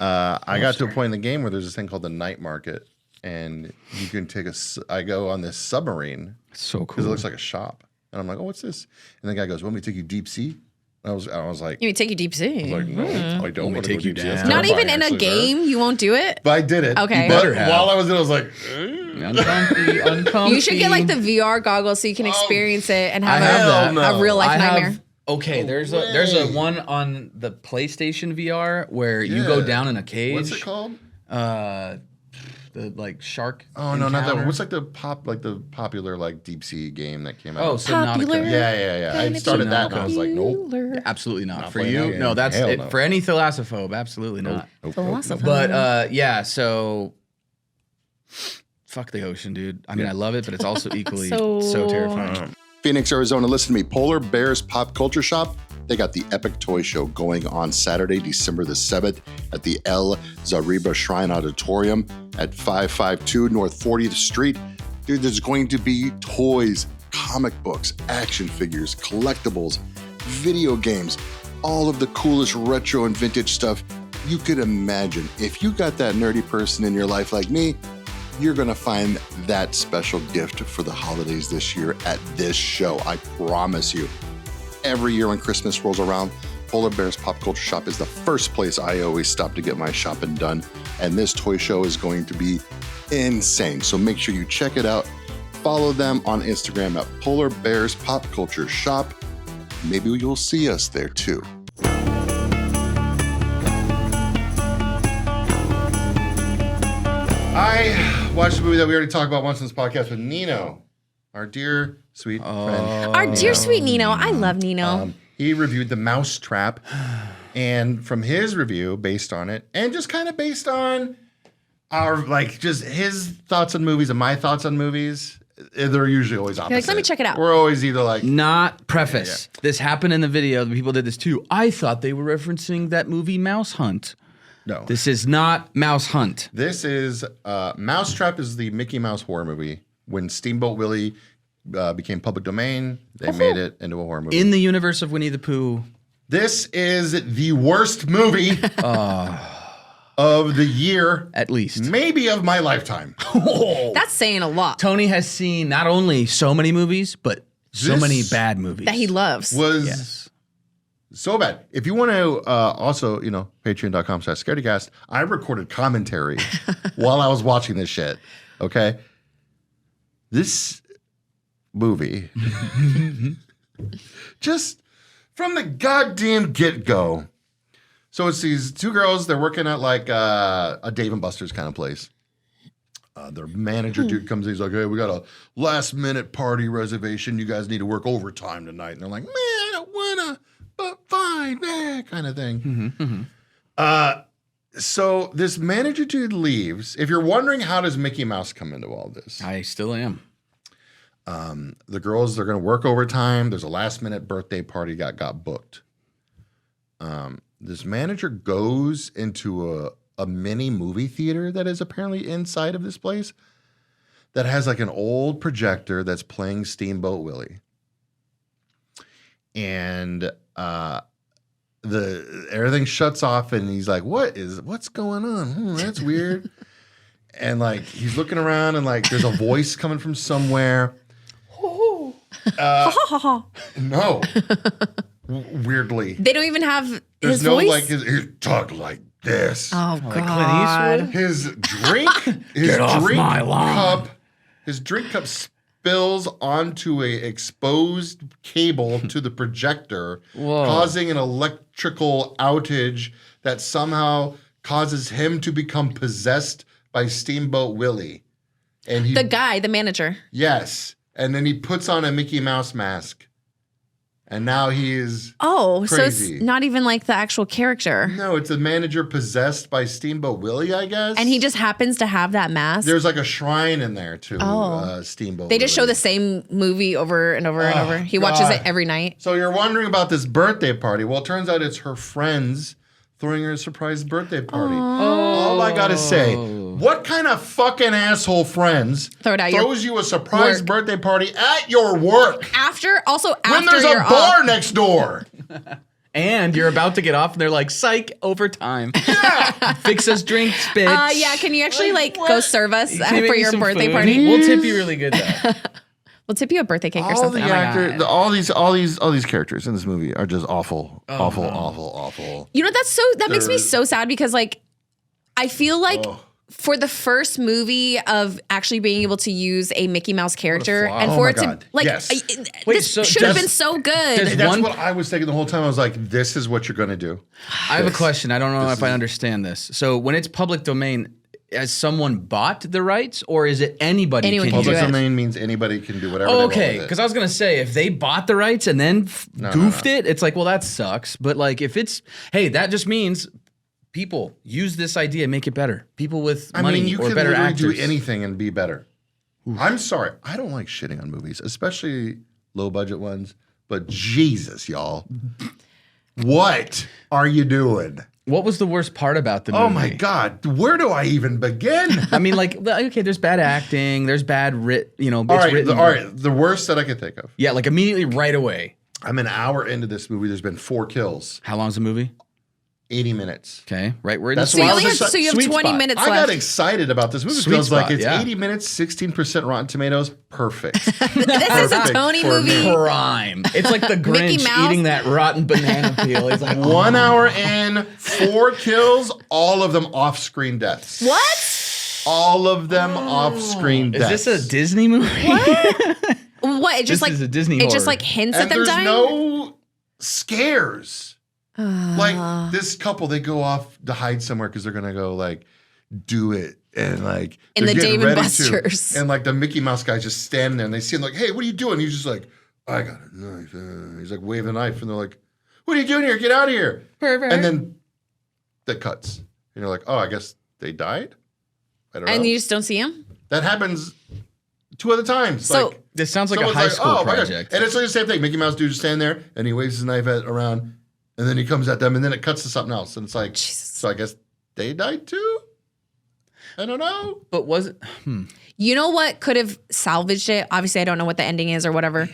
I got to a point in the game where there's this thing called the night market, and you can take I go on this submarine So because cool. it looks like a shop, and I'm like, oh, what's this? And the guy goes, "Want me to take you deep sea?" I was like, You would take you deep sea. no, I don't want to take you deep sea. That's down. Not even terrifying, in a actually, game, you won't do it. But I did it. Okay. You But better have. while I was in, I was like, Uncomfy. You should get like the VR goggles so you can experience it and have, I have that. a real life I nightmare. have, okay, there's a one on the PlayStation VR where you Yeah. go down in a cage. what's it called? The like shark. Oh no, not that encounter. one. What's like the popular like deep sea game that came out? Oh, Popular. Subnautica. yeah. I started that and I was like, nope. Absolutely not. For playing that you, game. no. That's Hell it, no. for any thalassophobe. Absolutely not. Nope. Philosopher. But yeah, so fuck the ocean, dude. I mean, I love it, but it's also equally so terrifying. Phoenix, Arizona, listen to me. Polar Bears Pop Culture Shop. They got the Epic Toy Show going on Saturday, December the 7th at the El Zariba Shrine Auditorium at 552 North 40th Street. Dude, there's going to be toys, comic books, action figures, collectibles, video games, all of the coolest retro and vintage stuff you could imagine. If you got that nerdy person in your life like me, you're going to find that special gift for the holidays this year at this show. I promise you. Every year when Christmas rolls around, Polar Bears Pop Culture Shop is the first place I always stop to get my shopping done. And this toy show is going to be insane. So make sure you check it out. Follow them on Instagram at Polar Bears Pop Culture Shop. Maybe you'll see us there too. I watched a movie that we already talked about once in this podcast with Nino, our dear sweet friend. Our dear sweet Nino. I love Nino. He reviewed The Mousetrap, and from his review, based on it, and just kind of based on our like just his thoughts on movies and my thoughts on movies, they're usually always opposite. You're like, let me check it out. We're always either like, Not preface. This happened in the video. The people did this too. I thought they were referencing that movie Mouse Hunt. no. This is not Mouse Hunt. This is Mousetrap is the Mickey Mouse horror movie. When Steamboat Willie became public domain, they made it into a horror movie. In the universe of Winnie the Pooh. This is the worst movie of the year, At least. maybe of my lifetime. That's saying a lot. Tony has seen not only so many movies, but so This many bad movies. That he loves. Was Yes. so bad. If you want to also, patreon.com/Scaredycast, I recorded commentary while I was watching this shit. Okay. This movie, just from the goddamn get-go. So it's these two girls, they're working at like a Dave & Buster's kind of place. Their manager dude comes in, he's like, hey, we got a last-minute party reservation. You guys need to work overtime tonight. And they're like, man, I don't wanna, but fine, kind of thing. So this manager dude leaves. If you're wondering how does Mickey Mouse come into all this, I still am. the girls, they're going to work overtime. There's a last-minute birthday party got booked. This manager goes into a mini movie theater that is apparently inside of this place that has like an old projector that's playing Steamboat Willie. And everything shuts off and he's like, what's going on? That's weird. And like he's looking around and like there's a voice coming from somewhere. No. weirdly. They don't even have There's his no voice. like he talked like this. Oh Like God! Clint Eastwood? His drink, his drink cup spills onto a exposed cable to the projector, causing an electrical outage that somehow causes him to become possessed by Steamboat Willie. And he, The manager. yes, and then he puts on a Mickey Mouse mask, and now he is Oh, so crazy. it's not even like the actual character. No, it's a manager possessed by Steamboat Willie, I guess. And he just happens to have that mask. There's like a shrine in there to Steamboat. They just show Willie. the same movie over and over and over. He watches it every night. So you're wondering about this birthday party. Well, it turns out it's her friends throwing her a surprise birthday party. All I gotta say, what kind of fucking asshole friends throws you a surprise birthday party at your work After when there's a bar next door? And you're about to get off, and they're like, "Psych, overtime. Yeah, fix us drinks, bitch." Yeah, can you actually go serve us Can you make for me your some birthday food? party? We'll tip you really good though. We'll tip you a birthday cake or All something. the Oh my actors, God. all these characters in this movie are just awful. You know, that makes me so sad because I feel like for the first movie of actually being able to use a Mickey Mouse character and Oh for my it to God. this Wait, so should have been so good. That's what I was thinking the whole time. I was like, this is what you're gonna do. I have a question. I don't know if I understand this. So when it's public domain, has someone bought the rights, or is it anybody Anyone can can use do Public it. domain means anybody can do whatever. Oh, they okay, want with because it. I was gonna say if they bought the rights and then goofed it, it's like, well, that sucks. But like, if it's that just means people use this idea, make it better. People with money you or can better literally actors. do anything and be better. I'm sorry, I don't like shitting on movies, especially low budget ones. But Jesus, y'all, what are you doing? What was the worst part about the movie? Oh my God, where do I even begin? I mean, like, okay, there's bad acting, there's bad All right, the worst that I could think of. Yeah, like immediately right away. I'm an hour into this movie. There's been 4 kills, How long's the movie? 80 minutes. Okay, right. We're in That's the why So I you, was so you have sweet 20 spot. minutes I got left. excited about this movie Sweet because like spot, it's yeah. 80 minutes, 16% Rotten Tomatoes, perfect. This is a Perfect Tony for movie. prime. It's like the Grinch Mouse? eating that rotten banana peel. He's like, 1 hour in, 4 kills, all of them off-screen deaths. What? All of them off-screen Is deaths. this a Disney movie? What? It just This is a Disney it just horror. hints And at them there's dying. no scares. Like this couple, they go off to hide somewhere because they're gonna go like do it and like In they're the getting Dave and ready Buster's. to. And like the Mickey Mouse guy's just standing there and they see him like, hey, what are you doing? He's just like, I got a knife. He's like waving a knife and they're like, what are you doing here? Get out of here. And then that cuts. And you're like, oh, I guess they died? I don't know. And you just don't see him? That happens 2 other times. So- like This sounds like a someone's high like, school "Oh, my gosh." project. And it's like the same thing. Mickey Mouse dude just standing there and he waves his knife around and then he comes at them and then it cuts to something else. And it's like, so I guess they died too? I don't know. But was it? You know what could have salvaged it? Obviously, I don't know what the ending is or whatever.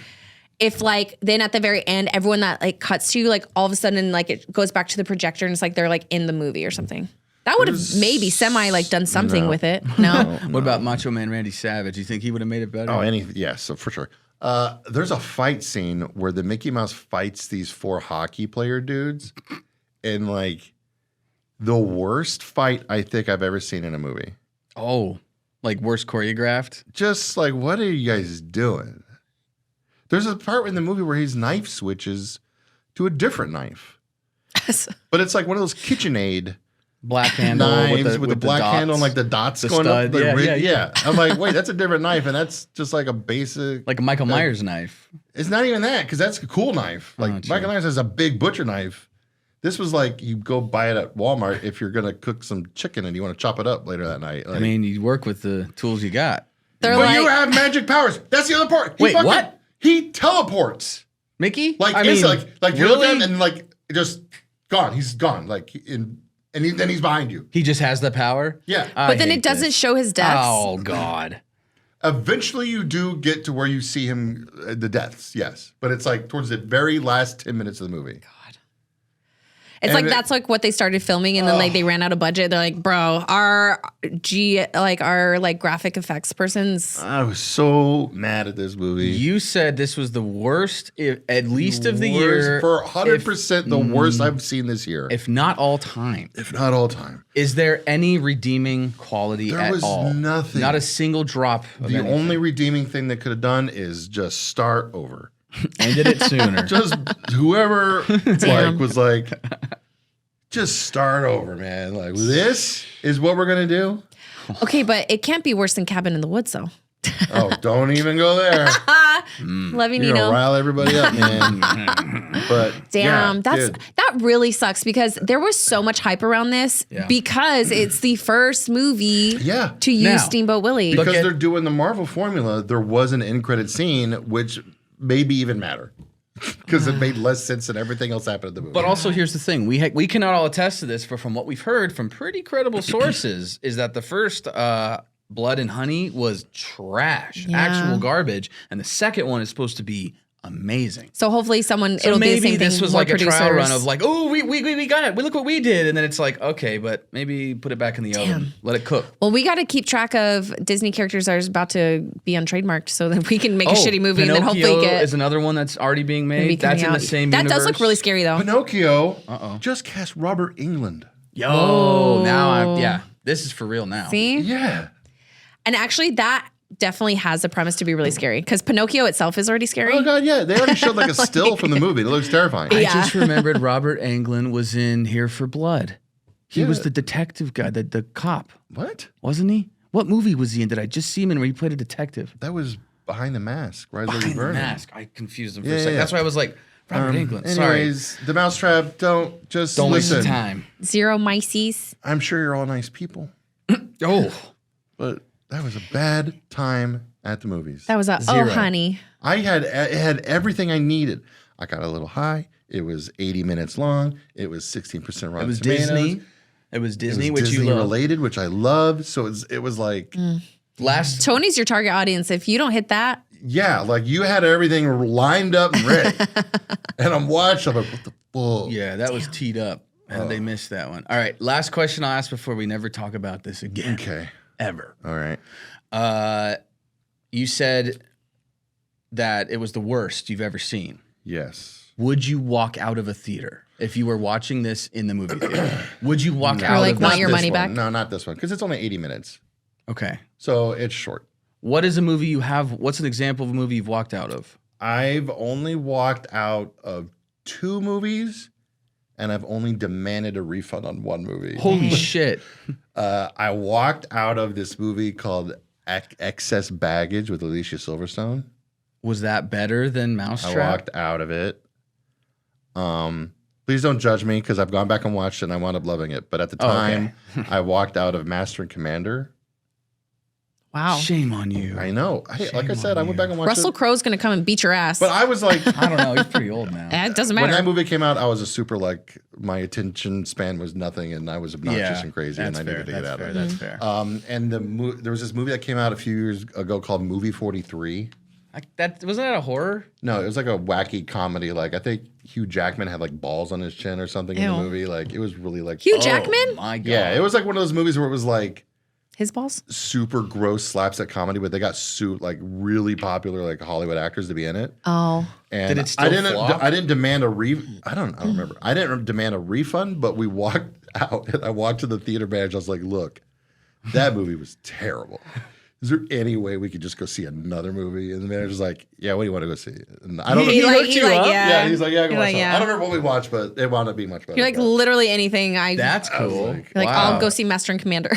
If then at the very end, everyone that cuts to you, all of a sudden it goes back to the projector and it's like they're in the movie or something. That would have maybe done something with it. No. What about Macho Man Randy Savage? You think he would have made it better? Oh, yes, so for sure. There's a fight scene where the Mickey Mouse fights these 4 hockey player dudes and the worst fight I think I've ever seen in a movie. Oh, like worse choreographed? Just what are you guys doing? There's a part in the movie where his knife switches to a different knife. But it's like one of those KitchenAid Black handle knives with the black dots. handle and the dots The going stud. up. The Yeah, rig. yeah. I'm like, wait, that's a different knife. And that's just a basic. Like a Michael Myers knife. It's not even that because that's a cool knife. true. Michael Myers has a big butcher knife. This was you go buy it at Walmart if you're going to cook some chicken and you want to chop it up later that night. I mean, you work with the tools you got. They're but you have magic powers. That's the other part. Wait, what? He teleports. Mickey? You look really? at him and just gone. He's gone. Then he's behind you. He just has the power? Yeah. But then it doesn't show his deaths. Oh, God. Eventually, you do get to where you see him, the deaths, yes. But it's towards the very last 10 minutes of the movie. It's like that's like what they started filming, and then like they ran out of budget. They're like, bro, our graphic effects persons. I was so mad at this movie. You said this was the worst, at least of the year. For 100% the worst I've seen this year. If not all time. If not all time. Is there any redeeming quality There at was all? nothing. Not a single drop of The anything. only redeeming thing they could have done is just start over. Ended it sooner. Just whoever was like, just start over, man. Like, this is what we're going to do? Okay, but it can't be worse than Cabin in the Woods, though. Oh, don't even go there. Love you, You're Nino. gonna rile everybody up, man. But Damn, that really sucks because there was so much hype around this because it's the first movie to use Now, Steamboat Willie. because they're doing the Marvel formula, there was an end credit scene, which maybe even matter because it made less sense than everything else happened in the movie. But also, here's the thing: we cannot all attest to this, but from what we've heard from pretty credible sources, is that the first Blood and Honey was trash, actual garbage, and the second one is supposed to be amazing. So hopefully it'll be the same maybe thing. this was more like a trial producers. run of like, oh, we got it. Look what we did, and then it's like, okay, but maybe put it back in the oven, let it cook. Well, we got to keep track of Disney characters that are about to be untrademarked so that we can make a shitty movie and then hopefully get. Is another one that's already being made. That's in the same That universe. does look really scary though. Pinocchio just cast Robert Englund. Yo, now this is for real now. See? Yeah. And actually that definitely has the premise to be really scary because Pinocchio itself is already scary. Oh, God, yeah. They already showed like a still from the movie. It looks terrifying. I just remembered Robert Englund was in Here for Blood. He was the detective guy, the cop. What? Wasn't he? What movie was he in? Did I just see him in where he played a detective? That was Behind the Mask. Rise of the Behind the Burning. Mask. I confused him for a second. That's why I was like, Robert Englund. Anyways, The Mousetrap, don't Don't listen. waste time. Zero Mices. I'm sure you're all nice people, Oh. but that was a bad time at the movies. That was Zero. oh honey. It had everything I needed. I got a little high. It was 80 minutes long. It was 16% Rotten It was Tomatoes. Disney. It was Disney, It was which Disney you love. related, which I loved. So it was like, Tony's your target audience. If you don't hit that, yeah, like you had everything lined up and ready. And I'm watching. I'm like, what the fuck? Yeah, that was teed up. And they missed that one. All right, last question I'll ask before we never talk about this again. Okay. Ever. All right. You said that it was the worst you've ever seen. Yes. Would you walk out of a theater if you were watching this in the movie theater? Would you walk Or out like of want this? your This money one. back? No, not this one. Because it's only 80 minutes. Okay. So it's short. What is a movie you have? What's an example of a movie you've walked out of? I've only walked out of 2 movies, and I've only demanded a refund on 1 movie. Holy shit. I walked out of this movie called Excess Baggage with Alicia Silverstone. Was that better than Mousetrap? I walked out of it. Please don't judge me because I've gone back and watched it and I wound up loving it. But at the time, I walked out of Master and Commander. wow. Shame on you. I know. Like I said, I went back and watched Russell it. Crowe's gonna come and beat your ass. But I was like, I don't know. He's pretty old now. It doesn't when matter. that movie came out, I was a super like my attention span was nothing, and I was obnoxious and crazy, and I needed to get out of it. That's fair. And there was this movie that came out a few years ago called Movie 43. Wasn't that a horror? No, it was like a wacky comedy. Like I think Hugh Jackman had like balls on his chin or something in the Ew. movie. Like it was really like Hugh Jackman? Oh my God. Yeah, it was like one of those movies where it was like His balls? super gross slapstick comedy, but they got like really popular like Hollywood actors to be in it. Oh. And Did it still flop? I didn't demand a I don't remember. I didn't demand a refund, but we walked out and I walked to the theater manager. I was like, look, that movie was terrible. Is there any way we could just go see another movie? And the manager's like, yeah, what do you want to go see? And I don't know. He's like, Yeah, he's like, yeah, go You're watch like, something. yeah. I don't remember what we watched, but it wound up being much better. You're like but- literally anything. That's cool. like, You're like, Wow. I'll go see Master and Commander.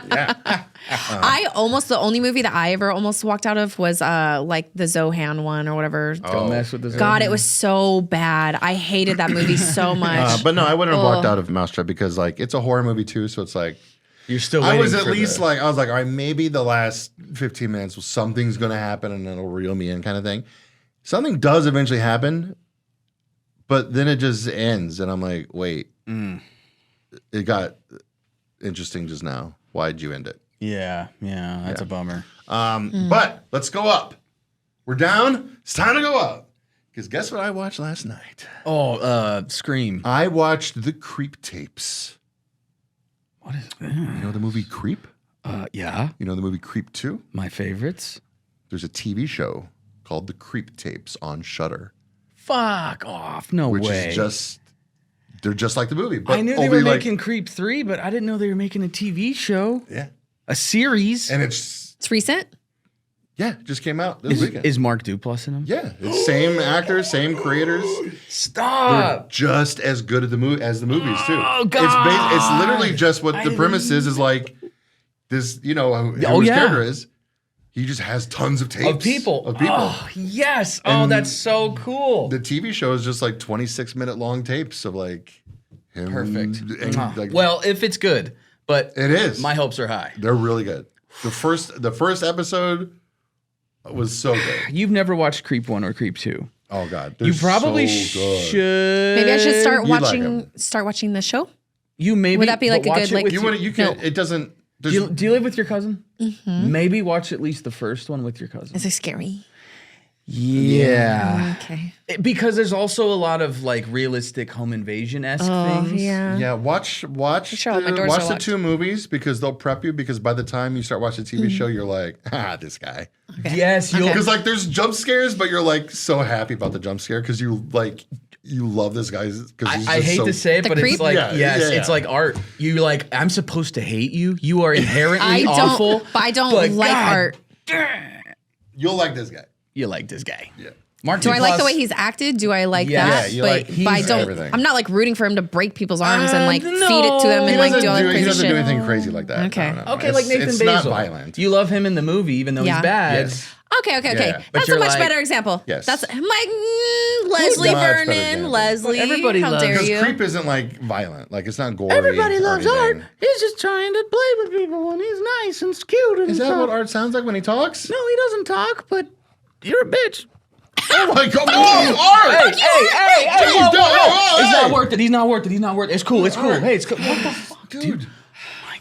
yeah. The only movie that I ever almost walked out of was like the Zohan one or whatever. Don't mess with this. God, it was so bad. I hated that movie so much. But no, I wouldn't have walked out of Mousetrap because like it's a horror movie too. So it's like You're still I waiting was at for least like I was like, all right, maybe the last 15 minutes, well, something's gonna happen and it'll reel me in, kind of thing. Something does eventually happen, but then it just ends, and I'm like, wait, it got interesting just now. Why'd you end it? Yeah, that's a bummer. But let's go up. We're down. It's time to go up. Because guess what I watched last night? Oh, Scream. I watched the Creep tapes. What is that? You know the movie Creep? Yeah. You know the movie Creep 2? My favorites. There's a TV show called The Creep Tapes on Shudder. Fuck off. No which way. Is just, they're just like the movie. But I knew they were making Creep 3, but I didn't know they were making a TV show. Yeah. A series. And it's recent? Yeah, it just came out this weekend. Is Mark Duplass in them? Yeah. It's same actors, same creators. Stop. They're just as good at the movie as the movies, too. Oh, God. It's literally just what the premise is like this, you know, who his character is. He just has tons of tapes. Of people. Oh, yes. And that's so cool. The TV show is just like 26-minute long tapes of like him. Perfect. And like, well, if it's good, but it is. My hopes are high. They're really good. The first episode was so good. You've never watched Creep 1 or Creep 2. Oh God. You probably should. Maybe I should start watching the show. Would that be like a good like? You can. It doesn't. Do you live with your cousin? Mm-hmm. Maybe watch at least the first one with your cousin. Is it scary? Yeah. Okay. Because there's also a lot of like realistic home invasion-esque things. Yeah. Yeah. Watch the two movies because they'll prep you. Because by the time you start watching the TV show, you're like, this guy. Okay. Yes. Because like there's jump scares, but you're like so happy about the jump scare because you love this guy. Because I hate to say it, but creep? It's like it's like art. You like I'm supposed to hate you. You are inherently awful. But I don't like art. You'll like this guy. You like this guy. Yeah. Mark Do I like the way he's acted? Do I like that? Yeah, but I don't. Everything. I'm not like rooting for him to break people's arms and like feed it to them and like do all that crazy shit. He doesn't do anything crazy like that. Okay. No. Okay, like Nathan Basil. It's not violent. You love him in the movie, even though he's bad. Yes. Okay. Yeah. That's a much better example. Yes. That's Leslie Vernon. Leslie, everybody how loves dare you? Because Creep isn't like violent. Like it's not gory. Everybody loves Art. He's just trying to play with people, and he's nice and cute. And Is that what Art sounds like when he talks? No, he doesn't talk, but you're a bitch. Oh my God! Art! Hey! He's not worth it. He's not worth it. It's cool. Hey, it's cool. What the fuck, dude? Oh my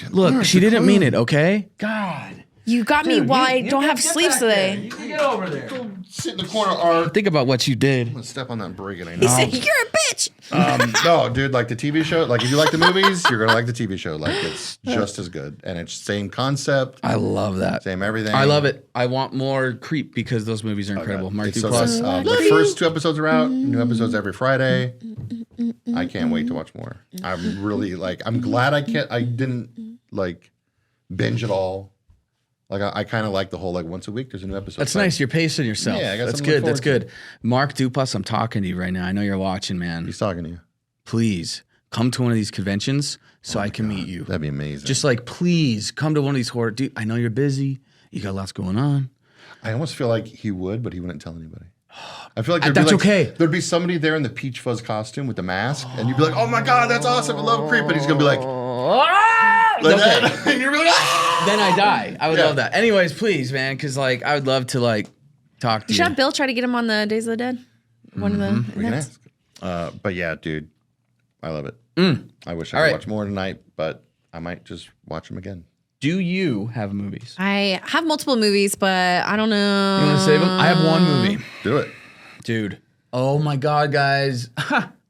God. Look, she didn't mean it. Okay. God. You got me while I don't have sleeves today. You can get over there. Go sit in the corner, Art. Think about what you did. I'm gonna step on that brake and I know. He said, "You're a bitch." No, dude, like the TV show. Like if you like the movies, you're gonna like the TV show. Like it's just as good, and it's same concept. I love that. Same everything. I love it. I want more Creep because those movies are incredible. Mark Duplass. The first 2 episodes are out. New episodes every Friday. I can't wait to watch more. I'm really I'm glad I didn't like binge it all. Like I kind of like the whole once a week there's a new episode. That's nice. You're pacing yourself. Yeah, I got that's something to good. look That's good. Mark Duplass, I'm talking to you right now. I know you're watching, man. He's talking to you. Please come to one of these conventions so I can meet you. That'd be amazing. Just please come to one of these horror. Dude, I know you're busy. You got lots going on. I almost feel like he would, but he wouldn't tell anybody. I feel like that's okay. There'd be somebody there in the Peach Fuzz costume with the mask, and you'd be like, "Oh my God, that's awesome! I love Creep," and he's gonna be like that, and you're like, Then I die. I would love that. Anyways, please, man, because I would love to talk to you. Should have Bill try to get him on the Days of the Dead. One of the we can ask. But yeah, dude, I love it. I wish I could watch more tonight, but I might just watch them again. Do you have movies? I have multiple movies, but I don't know. You want to save them? I have one movie. Do it. Dude. Oh my God, guys.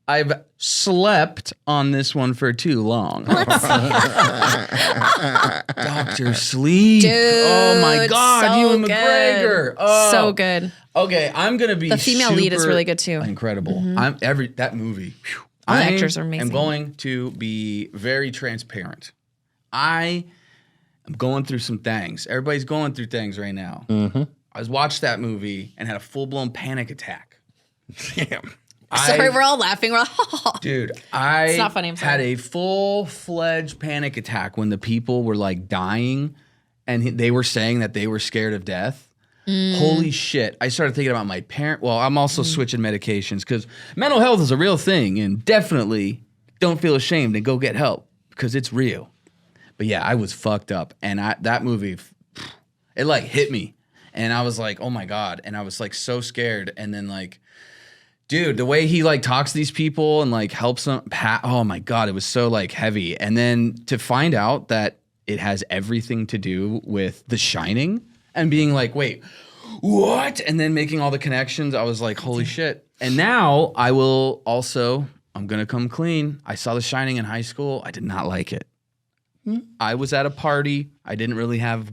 I've slept on this one for too long. Dr. Sleep. Dude, oh my God, so Ewan McGregor. Oh. So good. Okay, I'm gonna be the female lead is really good too. Incredible. Mm-hmm. That movie. All the actors are amazing. I'm going to be very transparent. I am going through some things. Everybody's going through things right now. Mm-hmm. I watched that movie and had a full-blown panic attack. Damn. Sorry, we're all laughing. We're all, dude, I it's not funny, I'm sorry. had a full-fledged panic attack when the people were dying and they were saying that they were scared of death. Holy shit. I started thinking about my parent. Well, I'm also switching medications because mental health is a real thing, and definitely don't feel ashamed and go get help because it's real. But yeah, I was fucked up, and that movie, it hit me, and I was like, oh my God, and I was so scared, and then dude, the way he talks to these people and helps them, oh my God, it was so heavy, and then to find out that it has everything to do with The Shining. And being wait, what? And then making all the connections, I was like, holy shit. And now I'm going to come clean. I saw The Shining in high school. I did not like it. I was at a party. I didn't really have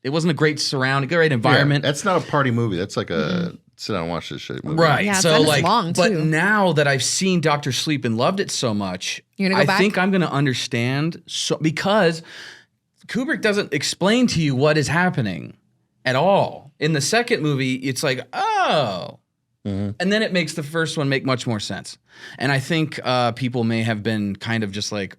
it wasn't a great great environment. Yeah, that's not a party movie. That's like a sit down and watch this shit movie. Right. Yeah, so like, long, but too. now that I've seen Dr. Sleep and loved it so much, You're gonna go back? think I'm going to understand because Kubrick doesn't explain to you what is happening at all. In the second movie, it's like, oh. And then it makes the first one make much more sense. And I think people may have been kind of just like,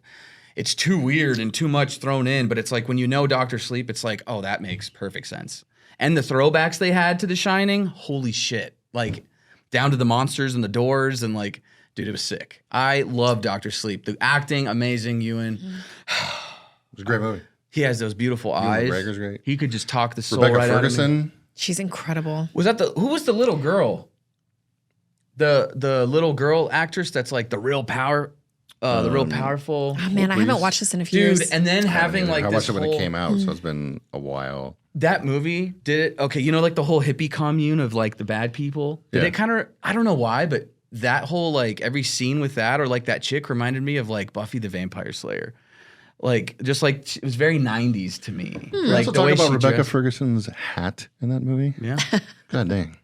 it's too weird and too much thrown in. But it's like when you know Dr. Sleep, it's like, oh, that makes perfect sense. And the throwbacks they had to The Shining, holy shit. Like down to the monsters and the doors and like, dude, it was sick. I love Dr. Sleep. The acting, amazing, Ewan. It was a great movie. He has those beautiful eyes. McGregor's great. He could just talk the soul Rebecca right Ferguson. out of me. She's incredible. Who was the little girl? The little girl actress that's like the real powerful. Oh man, I haven't watched this in a few Dude, years. and then having like I this watched it when whole, it came out, so it's been a while. That movie did it. Okay, you know, like the whole hippie commune of like the bad people. Did it kind of? I don't know why, but that whole like every scene with that or like that chick reminded me of like Buffy the Vampire Slayer. Like just like it was very 90s to me. Like Also the way talk about she Rebecca dressed. Ferguson's hat in that movie. Yeah, God dang,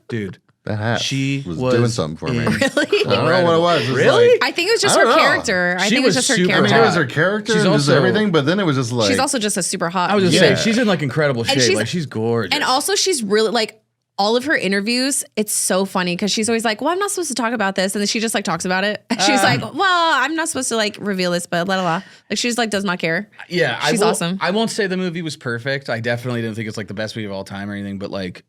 dude. that hat She was was doing something for me. Really? I don't know what it was. It was Really? like- I think it was just I her don't know. character. I She think it was was just her super I mean, character. it was her character She's and just also- everything, but then it was just like She's also just a super hot. I was just Yeah. saying she's in like incredible shape. she's- Like she's gorgeous. And also, she's really like all of her interviews. It's so funny because she's always like, "Well, I'm not supposed to talk about this," and then she just like talks about it. She's like, "Well, I'm not supposed to like reveal this, but blah blah blah." Like she's like does not care. yeah, she's awesome. I won't say the movie was perfect. I definitely didn't think it's like the best movie of all time or anything. But like,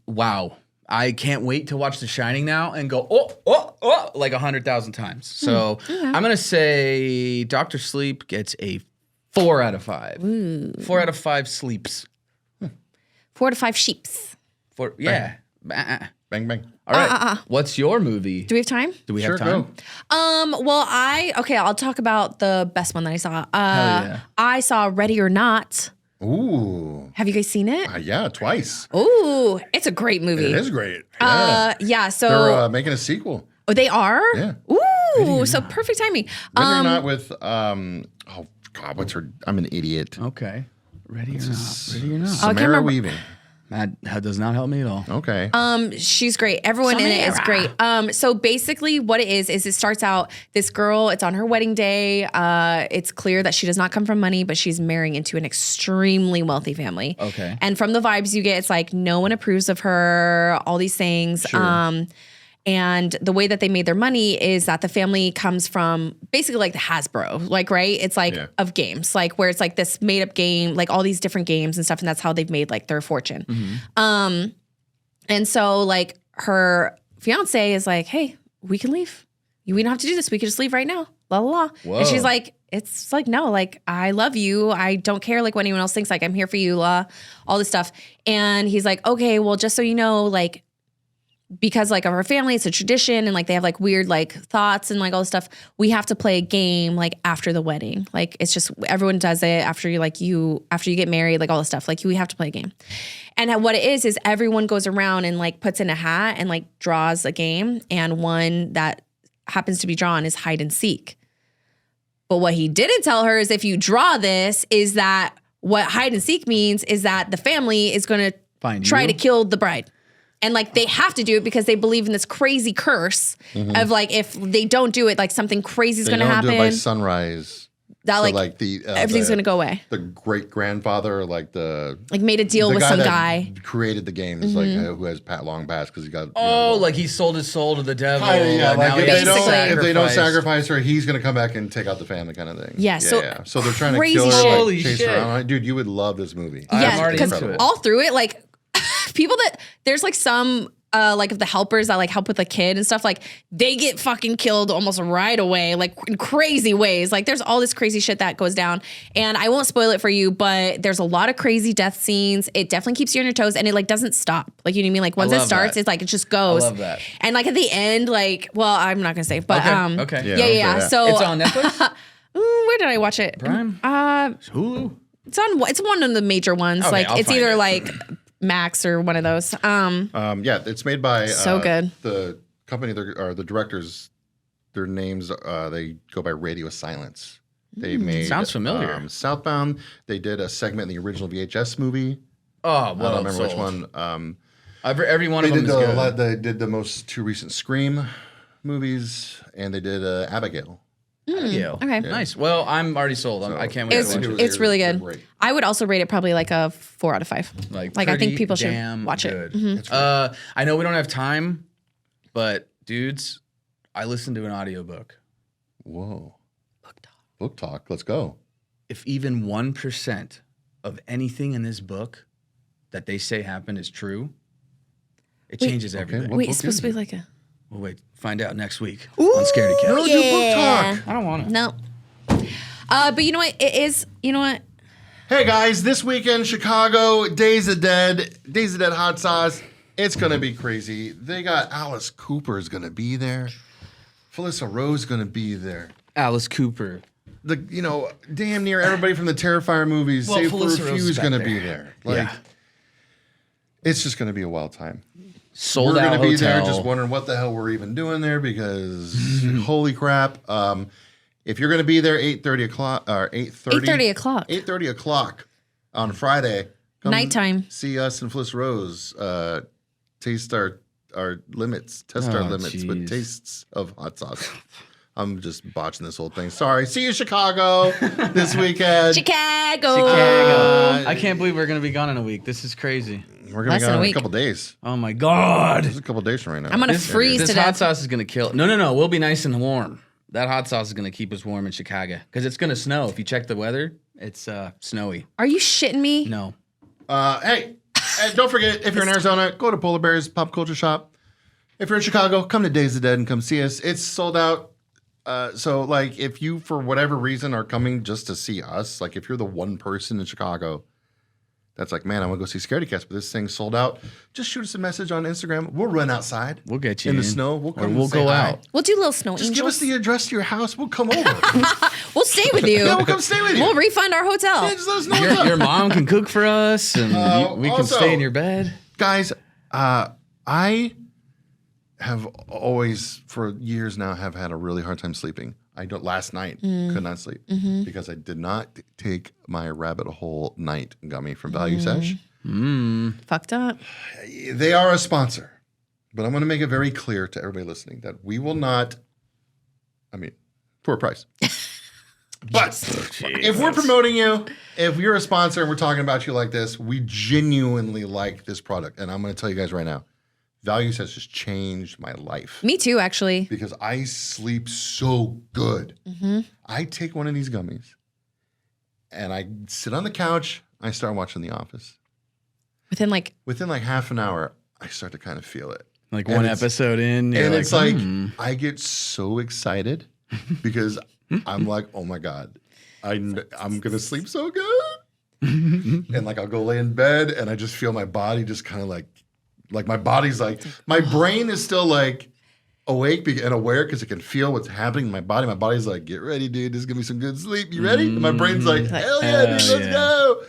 wow, I can't wait to watch The Shining now and go oh like 100,000 times. So I'm gonna say Dr. Sleep gets a 4 out of 5. 4 out of 5 sleeps. 4 to 5 sheeps. Yeah. bang bang. All right. What's your movie? Do we have time? Do we Sure, have time? go. Well, I'll talk about the best one that I saw. yeah. I saw Ready or Not. Ooh, Have you guys seen it? yeah, twice. Ooh, it's a great movie. It is great. Yeah. Yeah. So They're making a sequel. they are. Yeah. Ooh, so perfect timing. Ready or Not with oh God, what's her? I'm an idiot. Okay. Ready or not? Ready or not? Samara remember. Weaving. That does not help me at all. Okay. She's great. Everyone in it is great. So basically what it is it starts out, this girl, it's on her wedding day. It's clear that she does not come from money, but she's marrying into an extremely wealthy family. Okay. And from the vibes you get, it's like no one approves of her, all these things. Sure. And the way that they made their money is that the family comes from basically like the Hasbro, like, right? It's like of games, like where it's like this made up game, like all these different games and stuff. And that's how they've made like their fortune. And so like her fiance is like, hey, we can leave. We don't have to do this. We can just leave right now. La la la. Whoa. And she's like, it's like, no, like I love you. I don't care like what anyone else thinks. Like I'm here for you, all this stuff. And he's like, okay, well, just so you know, like, because like of our family, it's a tradition and like they have like weird like thoughts and like all this stuff. We have to play a game like after the wedding. Like it's just everyone does it after you get married, like all this stuff. Like we have to play a game. And what it is everyone goes around and like puts in a hat and like draws a game. And one that happens to be drawn is hide and seek. But what he didn't tell her is if you draw this is that what hide and seek means is that the family is going to try to kill the bride. And like they have to do it because they believe in this crazy curse of like if they don't do it, like something crazy is going to happen. They don't do it by sunrise. That So, like the everything's going to go away. The great grandfather, like Made a deal with some guy. Created the game is like who has long pass because he got. Like he sold his soul to the devil. Yeah, and like now if he has to they don't sacrifice. sacrifice her, he's gonna come back and take out the family, kind of thing. Yeah, so so they're trying to crazy kill her, shit. like, Holy chase shit. her around. Dude, you would love this movie. Yeah, already because into it. all through it, like people that there's like some like of the helpers that like help with the kid and stuff, like they get fucking killed almost right away, like in crazy ways. Like there's all this crazy shit that goes down, and I won't spoil it for you, but there's a lot of crazy death scenes. It definitely keeps you on your toes, and it like doesn't stop. Like you know what I mean? Like once it love starts, that. it's like it just goes. I love that. And like at the end, like well, I'm not gonna say, but Okay. yeah. So It's on Netflix? where did I watch it? Prime? Uh, Hulu? it's one of the major ones. Okay, like I'll it's find either it. like Max or one of those. Yeah, it's made by So good. The company or the directors. Their names they go by Radio Silence. They made Sounds familiar. Southbound. They did a segment in the original VHS movie. Oh, well, I don't remember which sold. one. Every one of them is good. They did the most 2 recent Scream movies, and they did Abigail. Abigail. Okay. Nice. Well, I'm already sold. I can't wait to watch it. It's really they're good. great. I would also rate it probably like a 4 out of 5. Like I think pretty people should damn watch good. it. I know we don't have time, but dudes, I listened to an audiobook. Whoa. Book talk. Let's go. If even 1% of anything in this book that they say happened is true, it changes everything. What Wait, book it's supposed is to be it? like a. Well, wait, find out next week on Scaredycast. No, do book talk. I don't want to. No. But you know what? It is. You know what? Hey guys, this weekend, Chicago, Days of Dead hot sauce. It's gonna be crazy. They got Alice Cooper is gonna be there. Felissa Rose is gonna be there. Alice Cooper. Damn near everybody from the Terrifier movies, Well, save for a Felissa few, Rose is is gonna back be there. there. It's just gonna be a wild time. Sold We're out gonna be hotel. there, just wondering what the hell we're even doing there because holy crap. If you're gonna be there 8:30 o'clock or 8:30 o'clock. 8:30 o'clock on Friday. Come Nighttime. See us and Fliss Rose. Taste our limits. Test our limits with jeez. tastes of hot sauce. I'm just botching this whole thing. Sorry. See you, Chicago, this weekend. Chicago. I can't believe we're gonna be gone in a week. This is crazy. We're gonna Less be than gone a in a week. couple days. Oh my god. It's a couple days from right now. I'm gonna freeze This to hot death. sauce is gonna kill. No. We'll be nice and warm. That hot sauce is gonna keep us warm in Chicago because it's gonna snow. If you check the weather, it's snowy. Are you shitting me? No. Hey, don't forget, if you're in Arizona, go to Polar Bear's Pop Culture Shop. If you're in Chicago, come to Days of Dead and come see us. It's sold out. So, if you, for whatever reason, are coming just to see us, if you're the one person in Chicago that's like, man, I want to go see Scaredycast, but this thing's sold out, just shoot us a message on Instagram. We'll run outside. We'll get you in the snow. We'll come or we'll and say go hi. out. We'll do little snow Just give us angels. the address to your house. We'll come over. We'll stay with you. Yeah, we'll come stay with you. We'll refund our hotel. Yeah, just let us know what's up. Your mom can cook for us, and we can also- stay in your bed. Guys, I have always, for years now, have had a really hard time sleeping. Last night, could not sleep because I did not take my rabbit hole night gummy from Value Sesh. Fucked up. They are a sponsor, but I'm going to make it very clear to everybody listening that we will not, for a price. But if we're promoting you, if you're a sponsor and we're talking about you like this, we genuinely like this product. And I'm going to tell you guys right now, Values has just changed my life. Me too, actually. Because I sleep so good. I take one of these gummies and I sit on the couch. I start watching The Office. Within half an hour, I start to kind of feel it. Like And one it's- episode in, you're And like, it's like, I get so excited because I'm like, oh my God, I'm going to sleep so good. And I'll go lay in bed and I just feel my body just kind of like my body's my brain is still awake and aware because it can feel what's happening in my body. My body's like, get ready, dude. This is going to be some good sleep. You ready? And my brain's like, hell yeah, dude, let's go.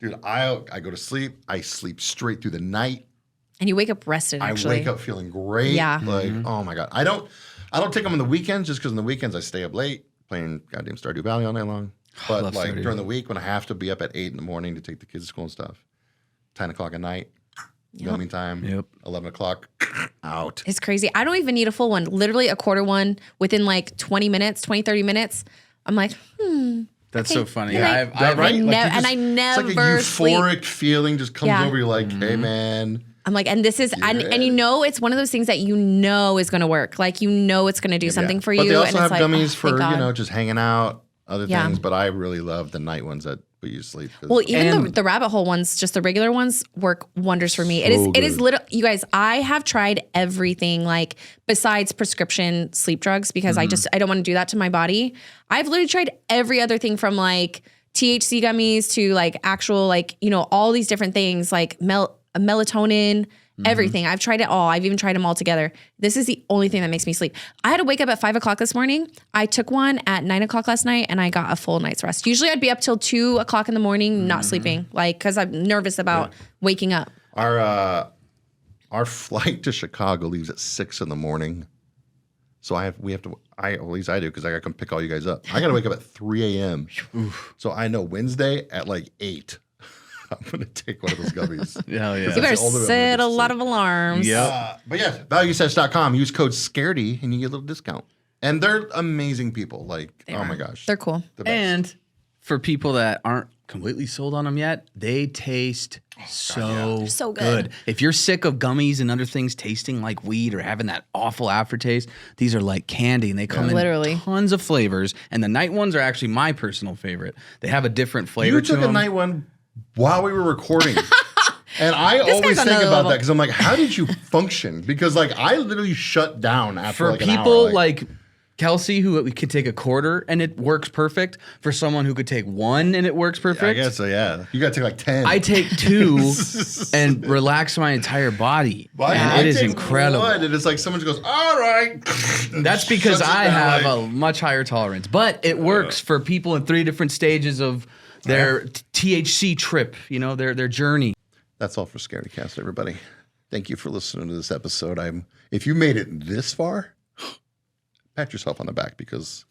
Dude, I go to sleep. I sleep straight through the night. And you wake up rested, actually. I wake up feeling great. Yeah. Oh my God. I don't take them on the weekends just because on the weekends I stay up late playing goddamn Stardew Valley all night long. But love Stardew. during the week when I have to be up at 8 in the morning to take the kids to school and stuff, 10 o'clock at night, gummy time, Yep. 11 o'clock, out. It's crazy. I don't even need a full one. Literally a quarter one within 20 minutes, 20, 30 minutes. I'm like, that's okay. so funny. And I- Is that right? and I It's never a euphoric feeling just comes Yeah. over you like, hey man. I'm like, and this is, and it's one of those things that is going to work. It's going to do something for you. But they also and have it's gummies thank for, God. just hanging out, other Yeah. things. But I really love the night ones that put you to sleep. 'Cause Well, even And- the rabbit hole ones, just the regular ones, work wonders for me. So It is good. little. You guys, I have tried everything besides prescription sleep drugs because I don't want to do that to my body. I've literally tried every other thing from THC gummies to actual all these different things melatonin. Everything. I've tried it all. I've even tried them all together. This is the only thing that makes me sleep. I had to wake up at 5 o'clock this morning. I took one at 9 o'clock last night and I got a full night's rest. Usually I'd be up till 2 o'clock in the morning, not sleeping, because I'm nervous about waking up. Our flight to Chicago leaves at 6 a.m. So at least I do, because I gotta come pick all you guys up. I gotta wake up at 3 a.m. So I know Wednesday at like 8. I'm gonna take one of those gummies. Hell yeah. You better set a lot of alarms. But yeah, valuesesh.com. Use code SCAREDY and you get a little discount. And they're amazing people. Like, oh my gosh. They're cool. The best. And for people that aren't completely sold on them yet, they taste so good. If you're sick of gummies and other things tasting like weed or having that awful aftertaste, these are like candy, and they come in tons of flavors. And the night ones are actually my personal favorite. They have a different flavor You to took them. a night one while we were recording. And I always think about that because I'm like, how did you function? Because like I literally shut down after for like an people hour, like Kelsey, who could take a quarter and it works perfect. For someone who could take one and it works perfect. I guess so, yeah. You got to take like 10. I take 2 and relax my entire body. And it is incredible. One, and it's like someone just goes, all right. That's because I have a much higher tolerance. But it works for people in 3 different stages of their THC trip, their journey. That's all for Scaredycast, everybody. Thank you for listening to this episode. If you made it this far, pat yourself on the back, because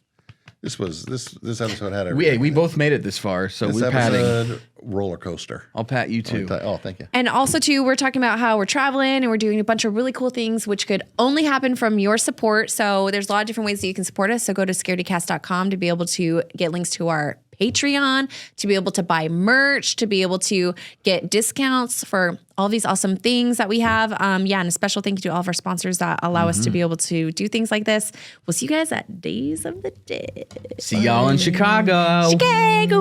this episode had everything. We both made it this far, so we're patting. Roller coaster. I'll pat you too. Oh, thank you. And also too, we're talking about how we're traveling and we're doing a bunch of really cool things, which could only happen from your support. So there's a lot of different ways that you can support us. So go to scaredycast.com to be able to get links to our Patreon, to be able to buy merch, to be able to get discounts for all these awesome things that we have. And a special thank you to all of our sponsors that allow us to be able to do things like this. We'll see you guys at Days of the Dead. See y'all in Chicago. Chicago.